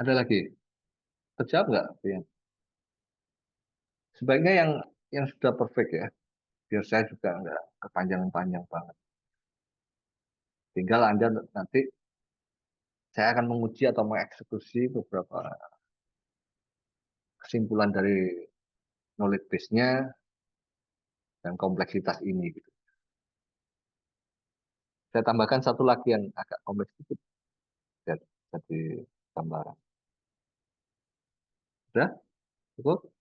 Ada lagi? Terjawab nggak? Ya. Sebaiknya yang sudah perfect ya. Biar saya juga nggak kepanjang-panjang banget. Tinggal Anda nanti saya akan menguji atau mengeksekusi beberapa kesimpulan dari knowledge base-nya dan kompleksitas ini. Gitu. Saya tambahkan satu lagi yang agak kompleks sedikit. Jadi gambaran. Sudah? Cukup?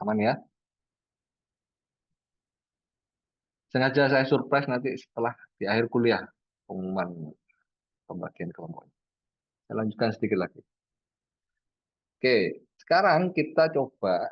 Aman ya? Sengaja saya surprise nanti setelah di akhir kuliah pengumuman pembagian kelompok. Saya lanjutkan sedikit lagi. Oke, sekarang kita coba.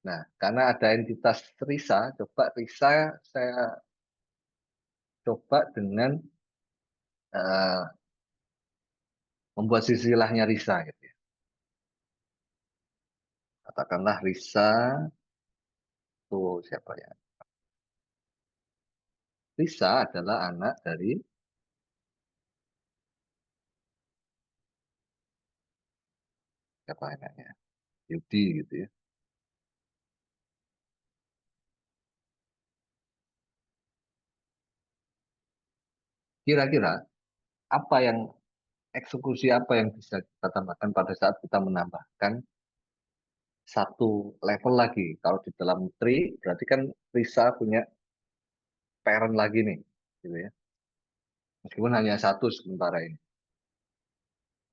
Nah, karena ada entitas Risa, coba Risa saya coba dengan membuat silsilahnya Risa gitu ya. Katakanlah Risa tuh siapa ya? Risa adalah anak dari siapa anaknya? Yudi gitu ya. Kira-kira apa yang eksekusi apa yang bisa kita tambahkan pada saat kita menambahkan satu level lagi? Kalau di dalam tree berarti kan Risa punya parent lagi nih, gitu ya. Meskipun hanya satu sementara ini.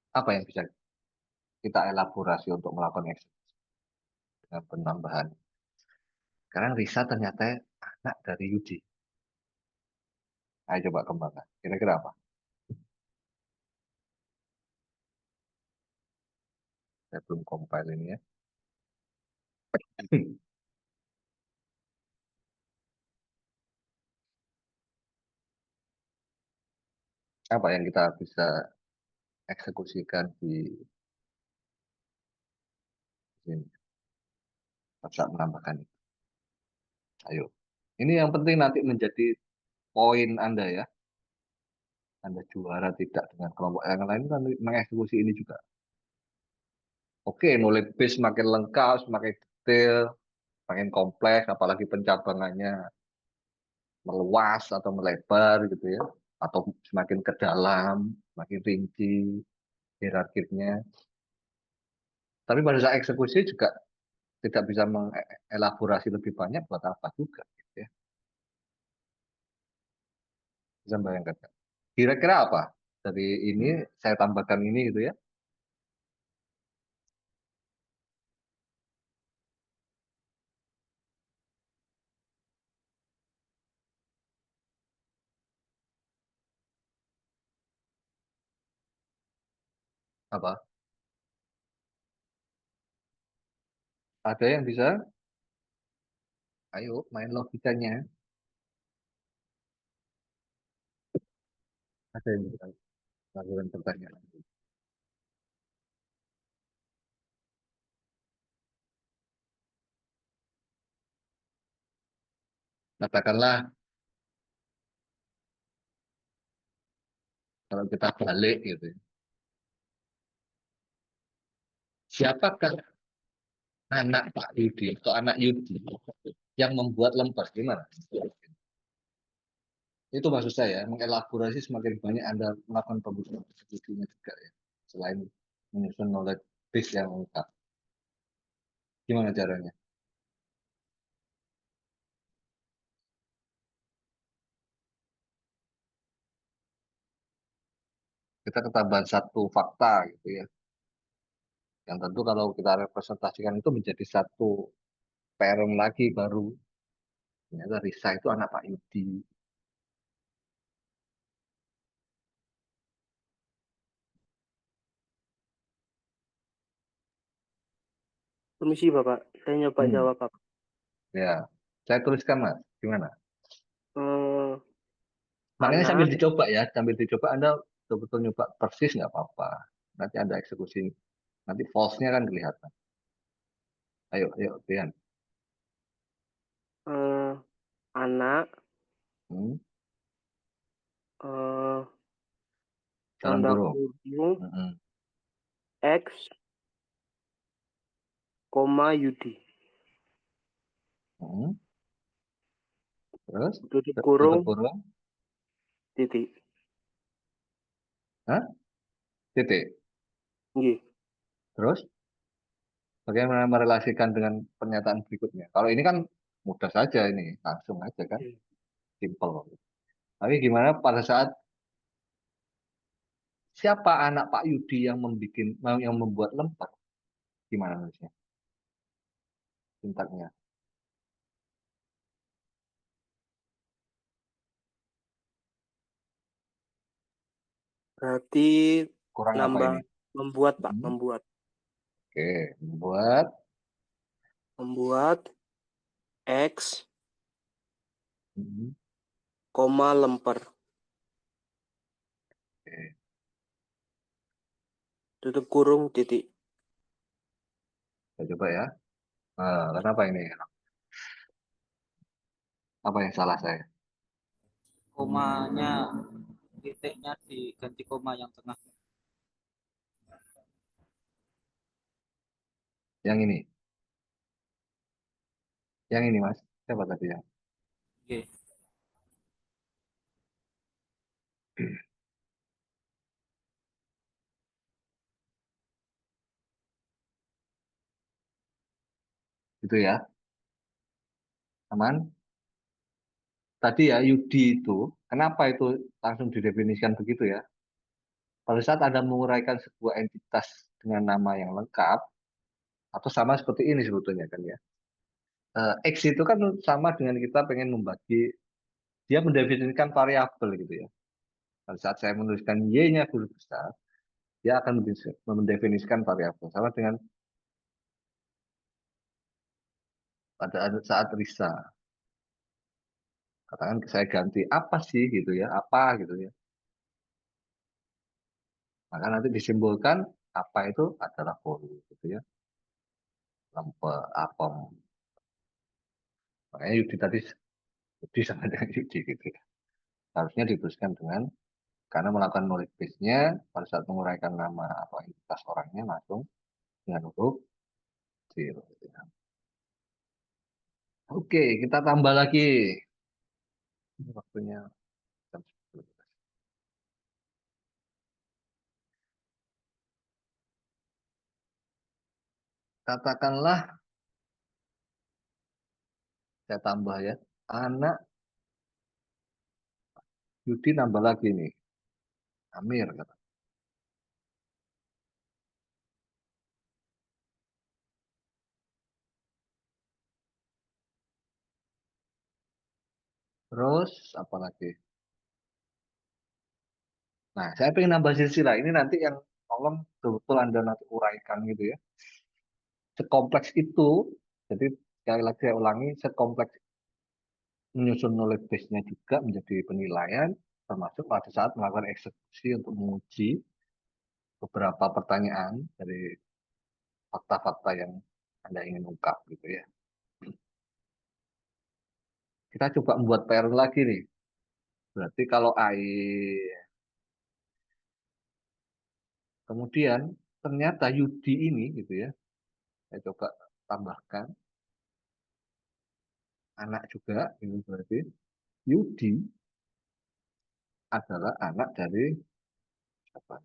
Apa yang bisa kita elaborasi untuk melakukan eksekusi dengan penambahan? Sekarang Risa ternyata anak dari Yudi. Ayo coba kembangkan. Kira-kira apa? Saya belum compile ini ya. Apa yang kita bisa eksekusikan di sini pada saat menambahkan itu? Ayo. Ini yang penting nanti menjadi poin Anda ya. Anda juara tidak dengan kelompok yang lain kan mengeksekusi ini juga. Oke, knowledge base semakin lengkap, semakin detail, semakin kompleks, apalagi pencabangannya meluas atau melebar gitu ya, atau semakin ke dalam, semakin rinci hierarkinya. Tapi pada saat eksekusi juga tidak bisa mengelaborasi lebih banyak buat apa juga gitu ya. Bisa bayangkan. Kira-kira apa? Dari ini saya tambahkan ini gitu ya. Apa? Ada yang bisa? Ayo main logikanya. Ada yang bisa lakukan pertanyaan. Katakanlah kalau kita balik gitu ya. Siapakah anak Pak Yudi atau anak Yudi yang membuat lemper? Gimana? Itu maksud saya, mengelaborasi semakin banyak Anda melakukan pembukaan studinya juga ya. Selain menyusun knowledge base yang lengkap. Gimana caranya? Kita ketambahan satu fakta gitu ya. Yang tentu kalau kita representasikan itu menjadi satu parent lagi baru. Ternyata Risa itu anak Pak Yudi. Permisi Bapak, saya nyoba Hmm, jawab Bapak. ya, saya tuliskan Mas. Gimana? Eh, Makanya sambil anak, dicoba ya, sambil dicoba Anda betul-betul nyoba persis nggak apa-apa. Nanti Anda eksekusi, nanti false-nya kan kelihatan. Ayo, ayo, Rian. eh, anak, Hmm, eh, dalam tanda kurung. kurung Hmm, X, koma Yudi. hmm. Terus Tutup tutup kurung, kurung. titik. Hah? Titik. Nggih. Terus bagaimana merelasikan dengan pernyataan berikutnya? Kalau ini kan mudah saja ini, langsung aja kan, simple. Tapi gimana pada saat siapa anak Pak Yudi yang membuat lemper? Gimana nulisnya? Sintaknya. Berarti Kurang apa nambah ini? membuat Pak, Hmm. membuat. Oke, membuat membuat X, Hmm, koma lemper. oke. Tutup kurung titik. Saya coba ya. Kenapa ini? Apa yang salah saya? Komanya, titiknya diganti koma yang tengah. Yang ini. Yang ini, Mas. Siapa tadi yang? Oke. Itu ya. Aman? Tadi ya, Yudi itu, kenapa itu langsung didefinisikan begitu ya? Pada saat Anda menguraikan sebuah entitas dengan nama yang lengkap, atau sama seperti ini sebetulnya kan ya. X itu kan sama dengan kita pengen membagi, dia mendefinisikan variabel gitu ya. Pada saat saya menuliskan Y-nya huruf besar, dia akan mendefinisikan variabel. Sama dengan pada saat Risa. Katakan saya ganti apa sih gitu ya, apa gitu ya. Maka nanti disimbolkan apa itu adalah polu gitu ya. Lemper, apem. Makanya Yudi tadi Yudi sama dengan Yudi gitu ya. Harusnya dituliskan dengan karena melakukan knowledge base-nya pada saat menguraikan nama atau identitas orangnya langsung dengan huruf zero. Gitu ya. Oke, kita tambah lagi. Ini waktunya jam 10. Katakanlah saya tambah ya. Anak Yudi nambah lagi nih. Amir kata. Terus apa lagi? Nah, saya pengen nambah silsilah. Ini nanti yang tolong betul Anda nanti uraikan gitu ya. Sekompleks itu, jadi sekali lagi saya ulangi, sekompleks menyusun knowledge base-nya juga menjadi penilaian, termasuk pada saat melakukan eksekusi untuk menguji beberapa pertanyaan dari fakta-fakta yang Anda ingin ungkap gitu ya. Kita coba membuat pattern lagi nih. Berarti kalau air, kemudian ternyata Yudi ini gitu ya, saya coba tambahkan anak juga, ini berarti Yudi adalah anak dari siapa?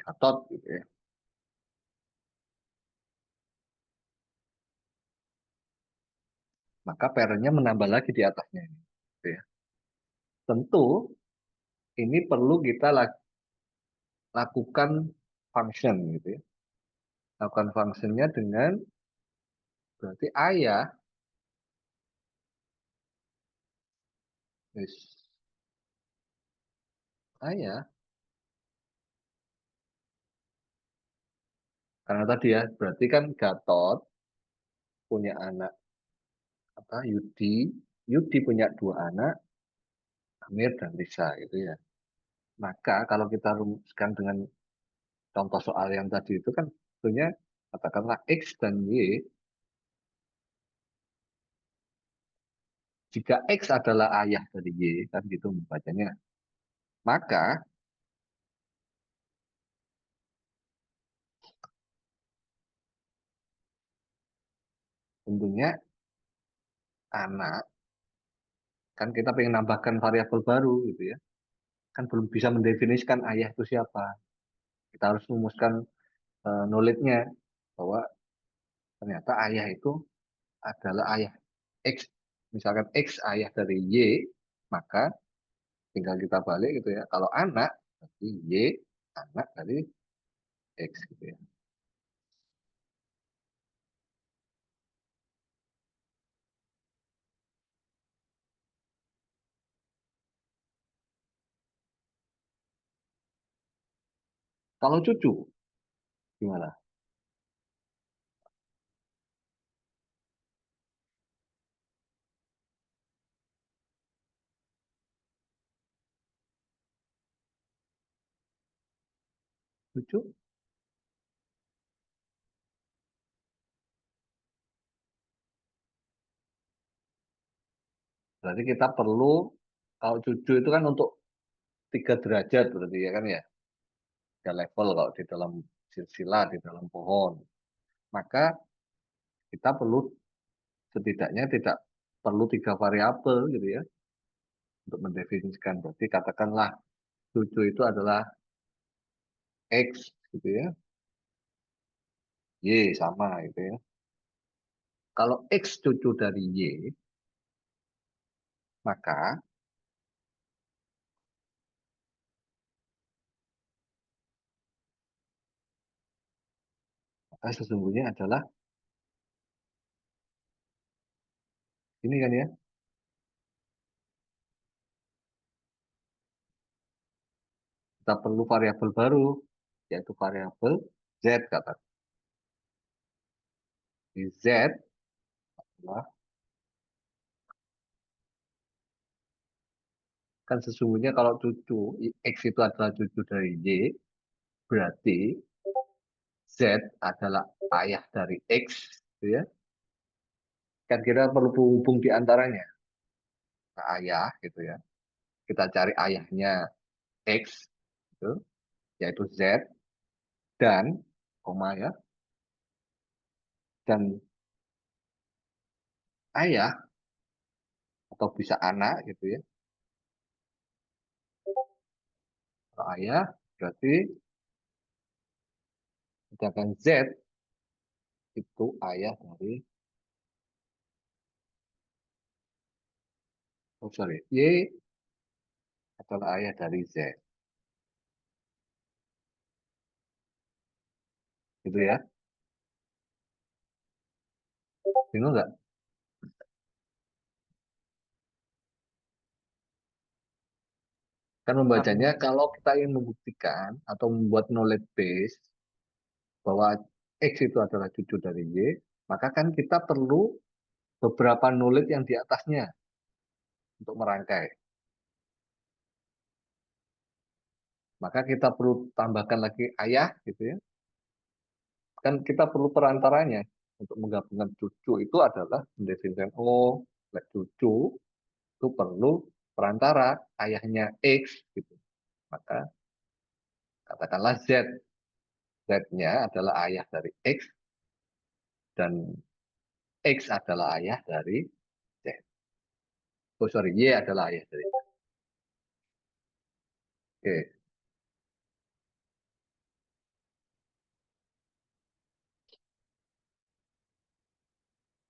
Gatot gitu ya. Maka patternnya menambah lagi di atasnya ini. Gitu ya. Tentu ini perlu kita lakukan function gitu ya. Lakukan functionnya dengan berarti ayah, yes, ayah, karena tadi ya berarti kan Gatot punya anak apa Yudi, Yudi punya dua anak, Amir dan Lisa gitu ya. Maka kalau kita rumuskan dengan contoh soal yang tadi itu kan tentunya katakanlah X dan Y. Jika X adalah ayah dari Y, kan gitu membacanya. Maka tentunya anak, kan kita pengen nambahkan variabel baru gitu ya. Kan belum bisa mendefinisikan ayah itu siapa. Kita harus rumuskan knowledge-nya bahwa ternyata ayah itu adalah ayah X. Misalkan X ayah dari Y, maka tinggal kita balik gitu ya. Kalau anak, berarti Y anak dari X gitu ya. Kalau cucu, gimana? Lucu. Berarti kita perlu, kalau cucu itu kan untuk 3 derajat berarti ya kan ya. 3 level kalau di dalam silsilah, di dalam pohon. Maka kita perlu setidaknya tidak perlu 3 variabel gitu ya untuk mendefinisikan. Berarti katakanlah cucu itu adalah X gitu ya, Y sama gitu ya. Kalau X cucu dari Y, maka sesungguhnya adalah ini kan ya, kita perlu variabel baru, yaitu variabel Z kata. Di Z adalah, kan sesungguhnya kalau cucu X itu adalah cucu dari Y, berarti Z adalah ayah dari X, gitu ya. Kan kita perlu penghubung di antaranya, nah, ayah gitu ya. Kita cari ayahnya X, gitu, yaitu Z, dan koma ya, dan ayah atau bisa anak gitu ya. Kalau ayah berarti sedangkan Z itu ayah dari, oh sorry, Y adalah ayah dari Z. Gitu ya. Bingung nggak? Kan membacanya kalau kita ingin membuktikan atau membuat knowledge base bahwa X itu adalah cucu dari Y, maka kan kita perlu beberapa knowledge yang di atasnya untuk merangkai. Maka kita perlu tambahkan lagi ayah gitu ya. Kan kita perlu perantaranya untuk menggabungkan cucu itu adalah mendefinisikan oh, cucu itu perlu perantara ayahnya X gitu. Maka katakanlah Z. Z-nya adalah ayah dari X dan X adalah ayah dari Z. Oh sorry, Y adalah ayah dari Z. Oke,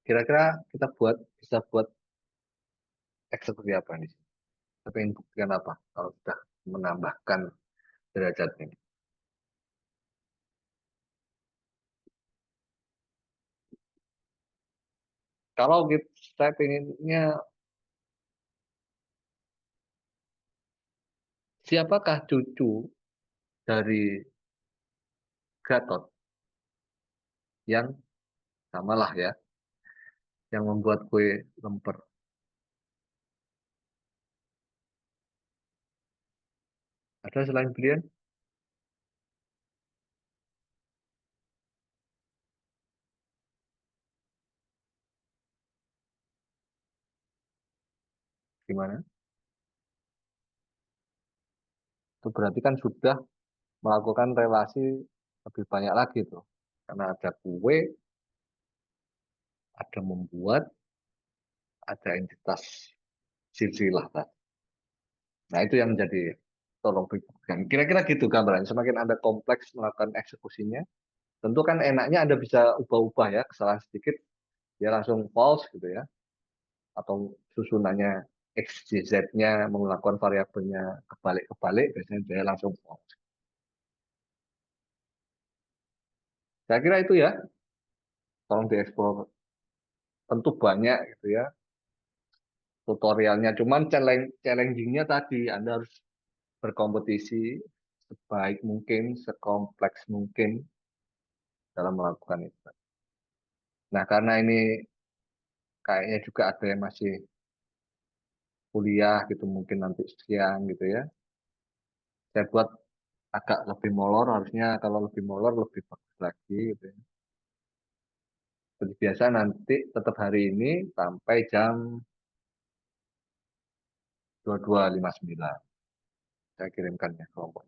kira-kira kita bisa buat X seperti apa nih? Tapi ingin buktikan apa kalau sudah menambahkan derajat ini? Kalau saya pengennya siapakah cucu dari Gatot yang samalah ya, yang membuat kue lemper. Ada selain beliau? Gimana? Itu berarti kan sudah melakukan relasi lebih banyak lagi tuh. Karena ada kue, ada membuat, ada entitas silsilah. Nah itu yang menjadi tolong berikan. Kira-kira gitu gambarannya. Semakin Anda kompleks melakukan eksekusinya, tentu kan enaknya Anda bisa ubah-ubah ya, kesalahan sedikit, dia langsung false gitu ya. Atau susunannya X, Y, Z-nya melakukan variabelnya kebalik-kebalik, biasanya dia langsung false. Saya kira itu ya, tolong dieksplor. Tentu banyak gitu ya tutorialnya. Cuman challenging-nya tadi, Anda harus berkompetisi sebaik mungkin, sekompleks mungkin dalam melakukan itu. Nah, karena ini kayaknya juga ada yang masih kuliah gitu, mungkin nanti siang gitu ya. Saya buat agak lebih molor, harusnya kalau lebih molor lebih bagus lagi gitu ya. Seperti biasa nanti tetap hari ini sampai jam 22.59 saya kirimkan ya kelompok.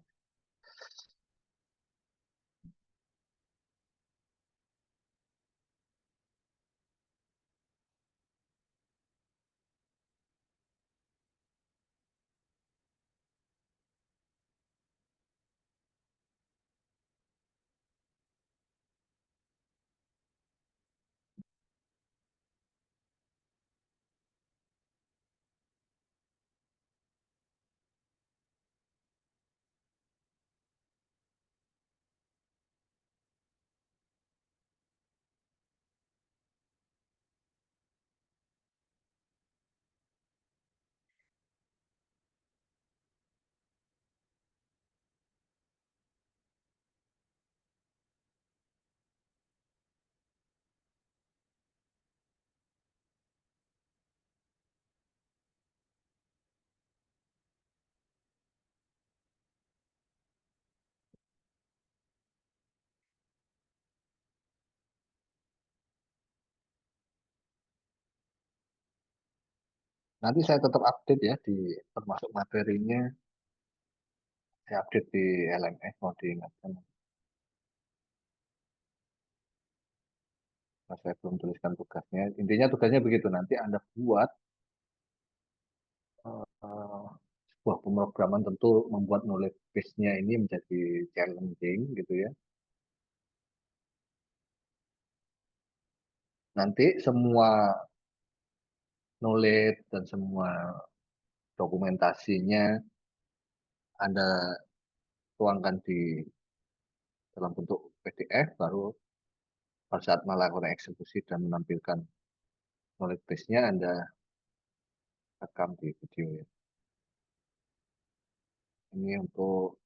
Nanti saya tetap update ya di termasuk materinya, saya update di LMS mau diingatkan. Nah, saya belum tuliskan tugasnya. Intinya tugasnya begitu, nanti Anda buat eh, sebuah pemrograman, tentu membuat knowledge base-nya ini menjadi challenging gitu ya. Nanti semua knowledge dan semua dokumentasinya Anda tuangkan di dalam bentuk PDF, baru pada saat melakukan eksekusi dan menampilkan knowledge base-nya Anda rekam di video ya. Ini untuk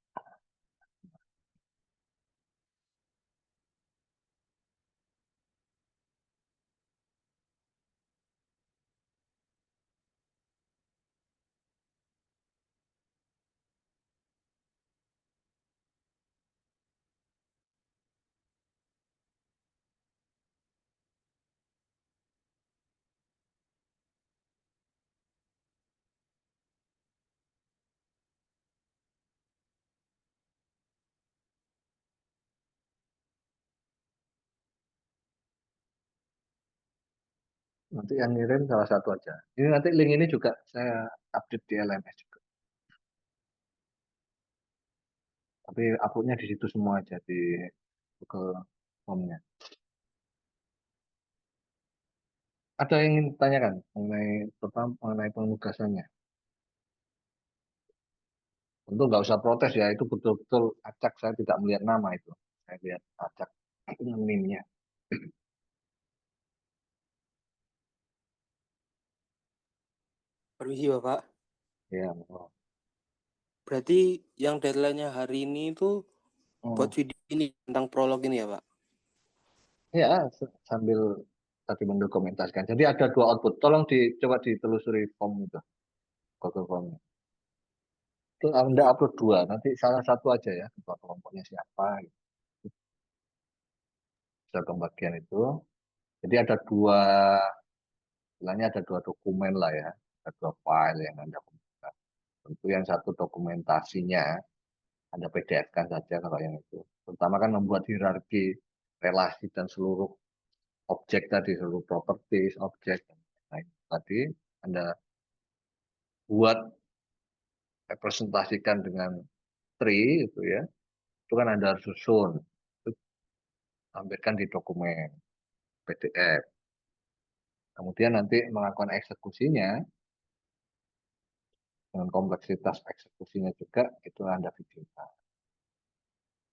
nanti yang ngirim salah satu aja. Ini nanti link ini juga saya update di LMS juga. Tapi uploadnya di situ semua aja di Google Form-nya. Ada yang ingin ditanyakan mengenai pertama mengenai penugasannya? Tentu nggak usah protes ya, itu betul-betul acak, saya tidak melihat nama itu. Saya lihat acak NIM-nya. Permisi Bapak. Ya, oh. Berarti yang deadline-nya hari ini itu buat Hmm. video ini tentang prolog ini ya Pak? Ya, sambil tadi mendokumentasikan. Jadi ada dua output. Tolong coba ditelusuri form itu, Google Form. Itu Anda upload dua, nanti salah satu aja ya, ketua kelompoknya siapa, gitu. Bisa pembagian itu. Jadi ada dua, istilahnya ada dua dokumen lah ya, ada dua file yang Anda kumpulkan. Tentu yang satu dokumentasinya Anda PDF-kan saja kalau yang itu. Terutama kan membuat hierarki relasi dan seluruh objek tadi, seluruh properties, objek, dan lain tadi Anda buat representasikan dengan tree itu ya, itu kan Anda harus susun, itu tampilkan di dokumen PDF. Kemudian nanti melakukan eksekusinya dengan kompleksitas eksekusinya juga itu Anda videokan.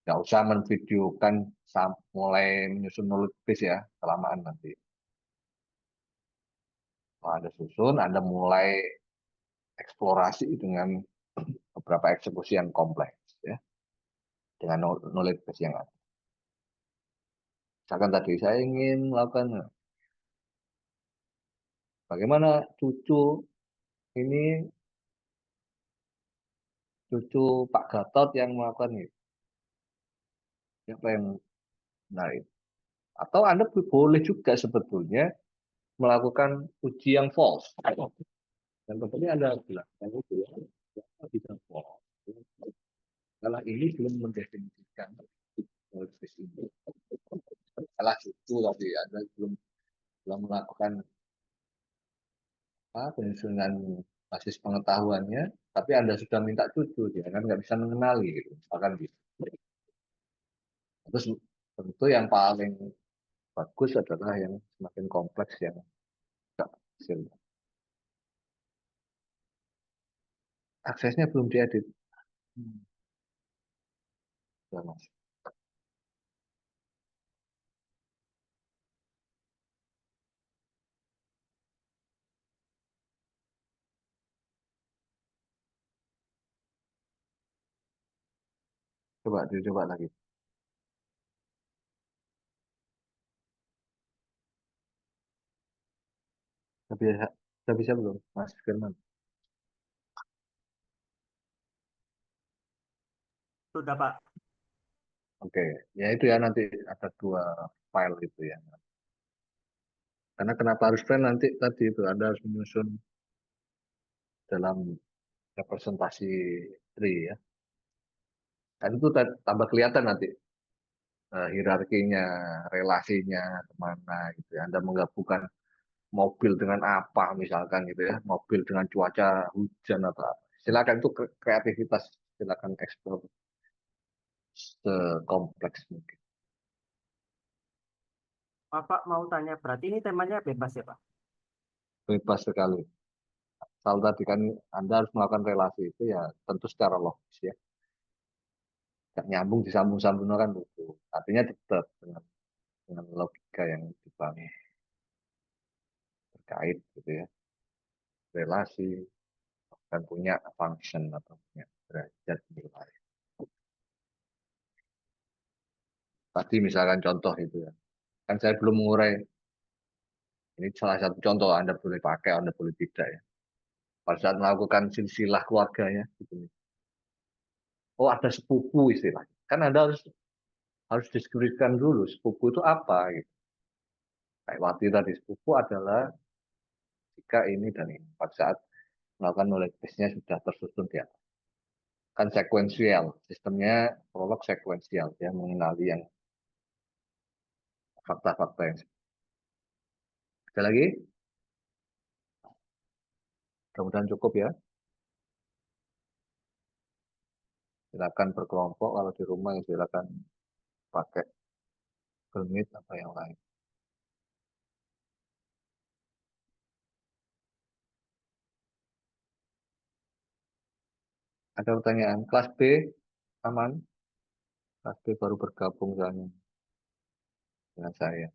Nggak usah menvideokan mulai menyusun knowledge base ya, kelamaan nanti. Kalau Anda susun, Anda mulai eksplorasi dengan beberapa eksekusi yang kompleks ya, dengan knowledge base yang ada. Misalkan tadi saya ingin melakukan bagaimana ini cucu Pak Gatot yang melakukan itu. Siapa yang menarik? Atau Anda boleh juga sebetulnya melakukan uji yang false. Dan tentunya Anda bilang, yang itu ya, bisa false. Kalau ini belum mendefinisikan space ini. Salah itu tapi Anda belum melakukan penyusunan basis pengetahuannya, tapi Anda sudah minta cucu, dia kan nggak bisa mengenali, gitu. Misalkan gitu. Terus tentu yang paling bagus adalah yang semakin kompleks yang nggak hasil. Aksesnya belum diedit. Sudah masuk. Coba lagi. Sudah bisa belum, Mas Firman? Sudah, Pak. Oke, ya itu ya nanti ada 2 file itu ya. Karena kenapa harus file nanti tadi itu Anda harus menyusun dalam representasi tree ya. Dan itu tambah kelihatan nanti hierarkinya, relasinya kemana gitu ya. Anda menggabungkan mobil dengan apa misalkan gitu ya, mobil dengan cuaca hujan atau apa. Silakan itu kreativitas, silakan eksplor sekompleks mungkin. Bapak mau tanya, berarti ini temanya bebas ya, Pak? Bebas sekali. Soal tadi kan Anda harus melakukan relasi itu ya tentu secara logis ya. Nggak nyambung disambung-sambung kan itu. Artinya tetap dengan logika yang dibangun terkait gitu ya. Relasi dan punya function atau punya derajat nilai. Tadi misalkan contoh itu ya. Kan saya belum mengurai, ini salah satu contoh Anda boleh pakai, Anda boleh tidak ya. Pada saat melakukan silsilah keluarganya gitu. Oh, ada sepupu istilahnya. Kan Anda harus deskripsikan dulu sepupu itu apa gitu. Kayak waktu tadi sepupu adalah jika ini dan ini. Pada saat melakukan knowledge base-nya sudah tersusun di atas. Kan sekuensial, sistemnya prolog sekuensial, ya mengenali yang fakta-fakta yang ada lagi. Mudah-mudahan cukup ya. Silakan berkelompok, kalau di rumah ya silakan pakai Google Meet atau yang lain. Ada pertanyaan? Kelas B aman? Kelas B baru bergabung soalnya dengan saya.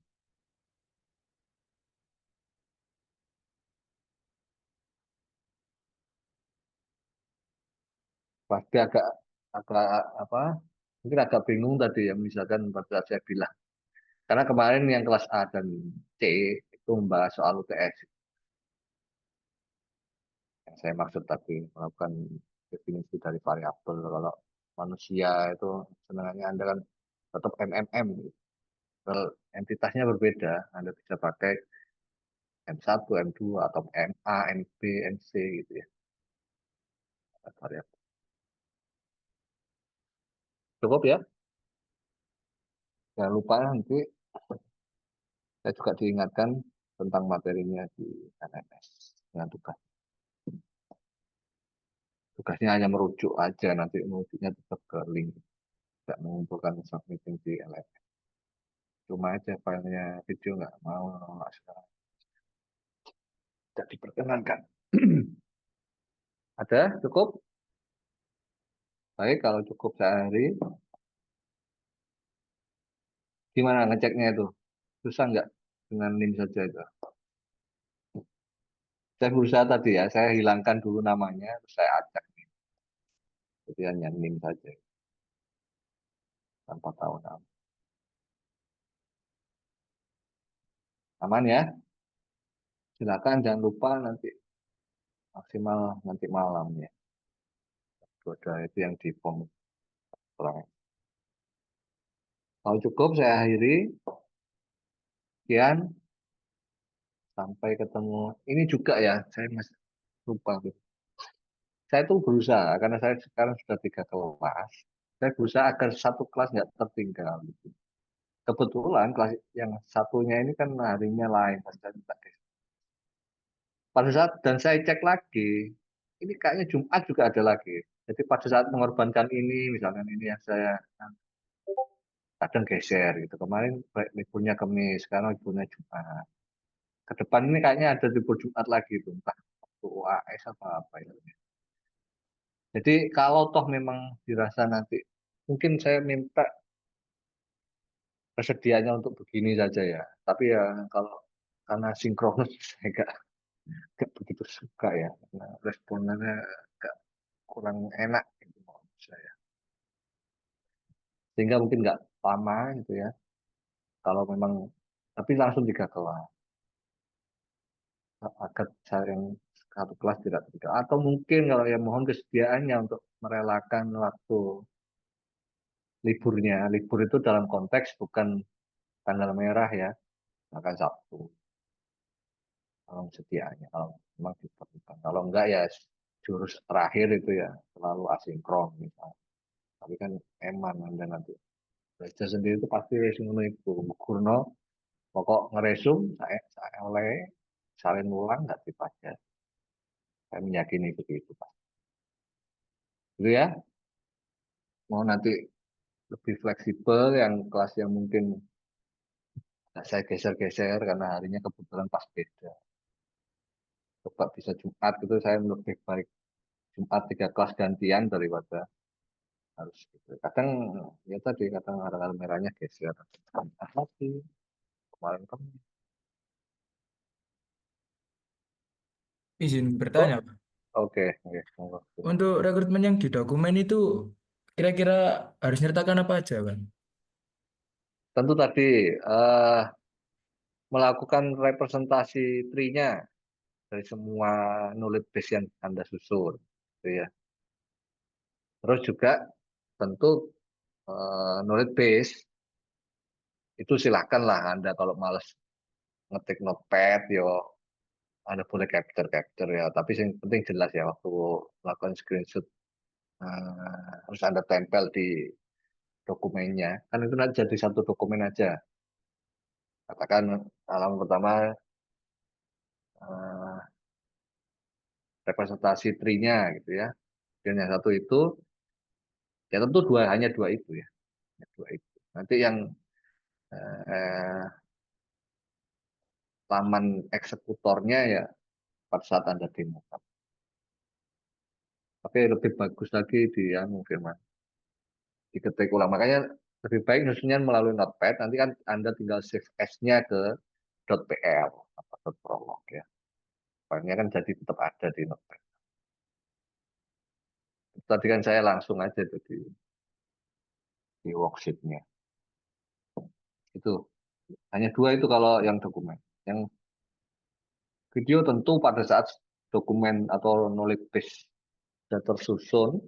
Kelas B agak apa? Mungkin agak bingung tadi ya, misalkan pada saat saya bilang. Karena kemarin yang kelas A dan C itu membahas soal UTS. Yang saya maksud tadi melakukan definisi dari variabel. Kalau manusia itu senangannya Anda kan tetap MMM. Kalau entitasnya berbeda, Anda bisa pakai M1, M2, atau MA, MB, MC gitu ya. Variabel. Cukup ya? Jangan lupa nanti saya juga diingatkan tentang materinya di NMS dengan tugas. Tugasnya hanya merujuk aja, nanti merujuknya tetap ke link. Tidak mengumpulkan submitting di LMS. Cuma aja filenya video nggak mau nolak sekarang. Tidak diperkenankan. Ada? Cukup? Baik, kalau cukup sehari, gimana ngeceknya itu? Susah nggak dengan NIM saja itu? Saya berusaha tadi ya, saya hilangkan dulu namanya, terus saya acak. Jadi hanya NIM saja, tanpa tahu nama. Aman ya? Silakan jangan lupa nanti maksimal nanti malam ya. Ada itu yang di form Kalau cukup saya akhiri. Sekian, sampai ketemu. Ini juga ya, saya masih lupa. Saya tuh berusaha, karena saya sekarang sudah 3 kelas. Saya berusaha agar satu kelas nggak tertinggal. Gitu. Kebetulan kelas yang satunya ini kan harinya lain. Pada saat, dan saya cek lagi, ini kayaknya Jumat juga ada lagi. Jadi pada saat mengorbankan ini, misalkan ini yang saya kadang geser gitu. Kemarin liburnya Kamis, sekarang liburnya Jumat. Ke depan ini kayaknya ada libur Jumat lagi tuh, entah waktu UAS apa apa ya. Jadi kalau toh memang dirasa nanti, mungkin saya minta persediaannya untuk begini saja ya. Tapi ya kalau karena sinkronus saya gak begitu suka ya, karena responnya agak kurang enak gitu menurut saya. Sehingga mungkin nggak lama gitu ya. Kalau memang, tapi langsung 3 kelas. Agar saya yang satu kelas tidak tiga. Atau mungkin kalau yang mohon kesediaannya untuk merelakan waktu liburnya. Libur itu dalam konteks bukan tanggal merah ya, maka Sabtu. Kalau sediaannya, kalau memang diperlukan. Kalau enggak ya jurus terakhir itu ya selalu asinkron misalnya. Tapi kan eman Anda nanti. Belajar sendiri itu pasti resumnya itu. Gurno, pokok ngeresum, saya oleh salin ulang nggak dipajak. Saya meyakini begitu Pak. Itu ya, mau nanti lebih fleksibel yang kelas yang mungkin saya geser-geser karena harinya kebetulan pas beda. Coba bisa Jumat itu saya lebih baik Jumat 3 kelas gantian daripada harus gitu. Kadang ya tadi kadang tanggal merahnya geser. Lagi kemarin kan. Izin Oh, bertanya, Pak. oke, oke. Monggo. Untuk rekrutmen yang di dokumen itu kira-kira harus nyertakan apa aja, Bang? Tentu tadi melakukan representasi tree-nya dari semua knowledge base yang Anda susun, gitu ya. Terus juga tentu knowledge base itu silakanlah Anda kalau males ngetik notepad yo Anda boleh capture ya, tapi yang penting jelas ya waktu melakukan screenshot harus Anda tempel di dokumennya. Kan itu nanti jadi satu dokumen aja. Katakan halaman pertama eh, representasi tree-nya gitu ya. Dan yang satu itu ya tentu hanya dua itu ya. Dua itu. Nanti yang eh, laman eksekutornya ya pada saat Anda demo. Tapi lebih bagus lagi di yang firman diketik ulang. Makanya lebih baik nulisnya melalui notepad. Nanti kan Anda tinggal save as-nya ke .pl atau .prolog ya. Filenya kan jadi tetap ada di notepad. Tadi kan saya langsung aja tuh di worksheet-nya. Itu hanya dua itu kalau yang dokumen. Yang video tentu pada saat dokumen atau knowledge base sudah tersusun,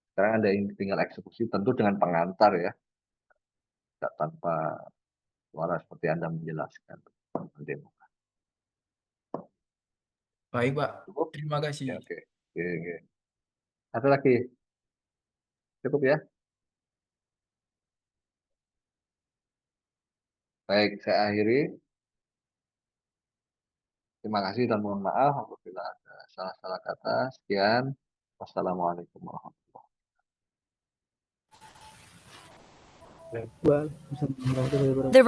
sekarang Anda tinggal eksekusi tentu dengan pengantar ya, tidak tanpa suara seperti Anda menjelaskan. Demo. Baik, Pak. Cukup? Terima kasih. Ya, oke. Oke, oke. Ada lagi? Cukup ya? Baik, saya akhiri. Terima kasih dan mohon maaf apabila ada salah-salah kata. Sekian. Wassalamualaikum warahmatullahi wabarakatuh. Waalaikumsalam warahmatullahi wabarakatuh. The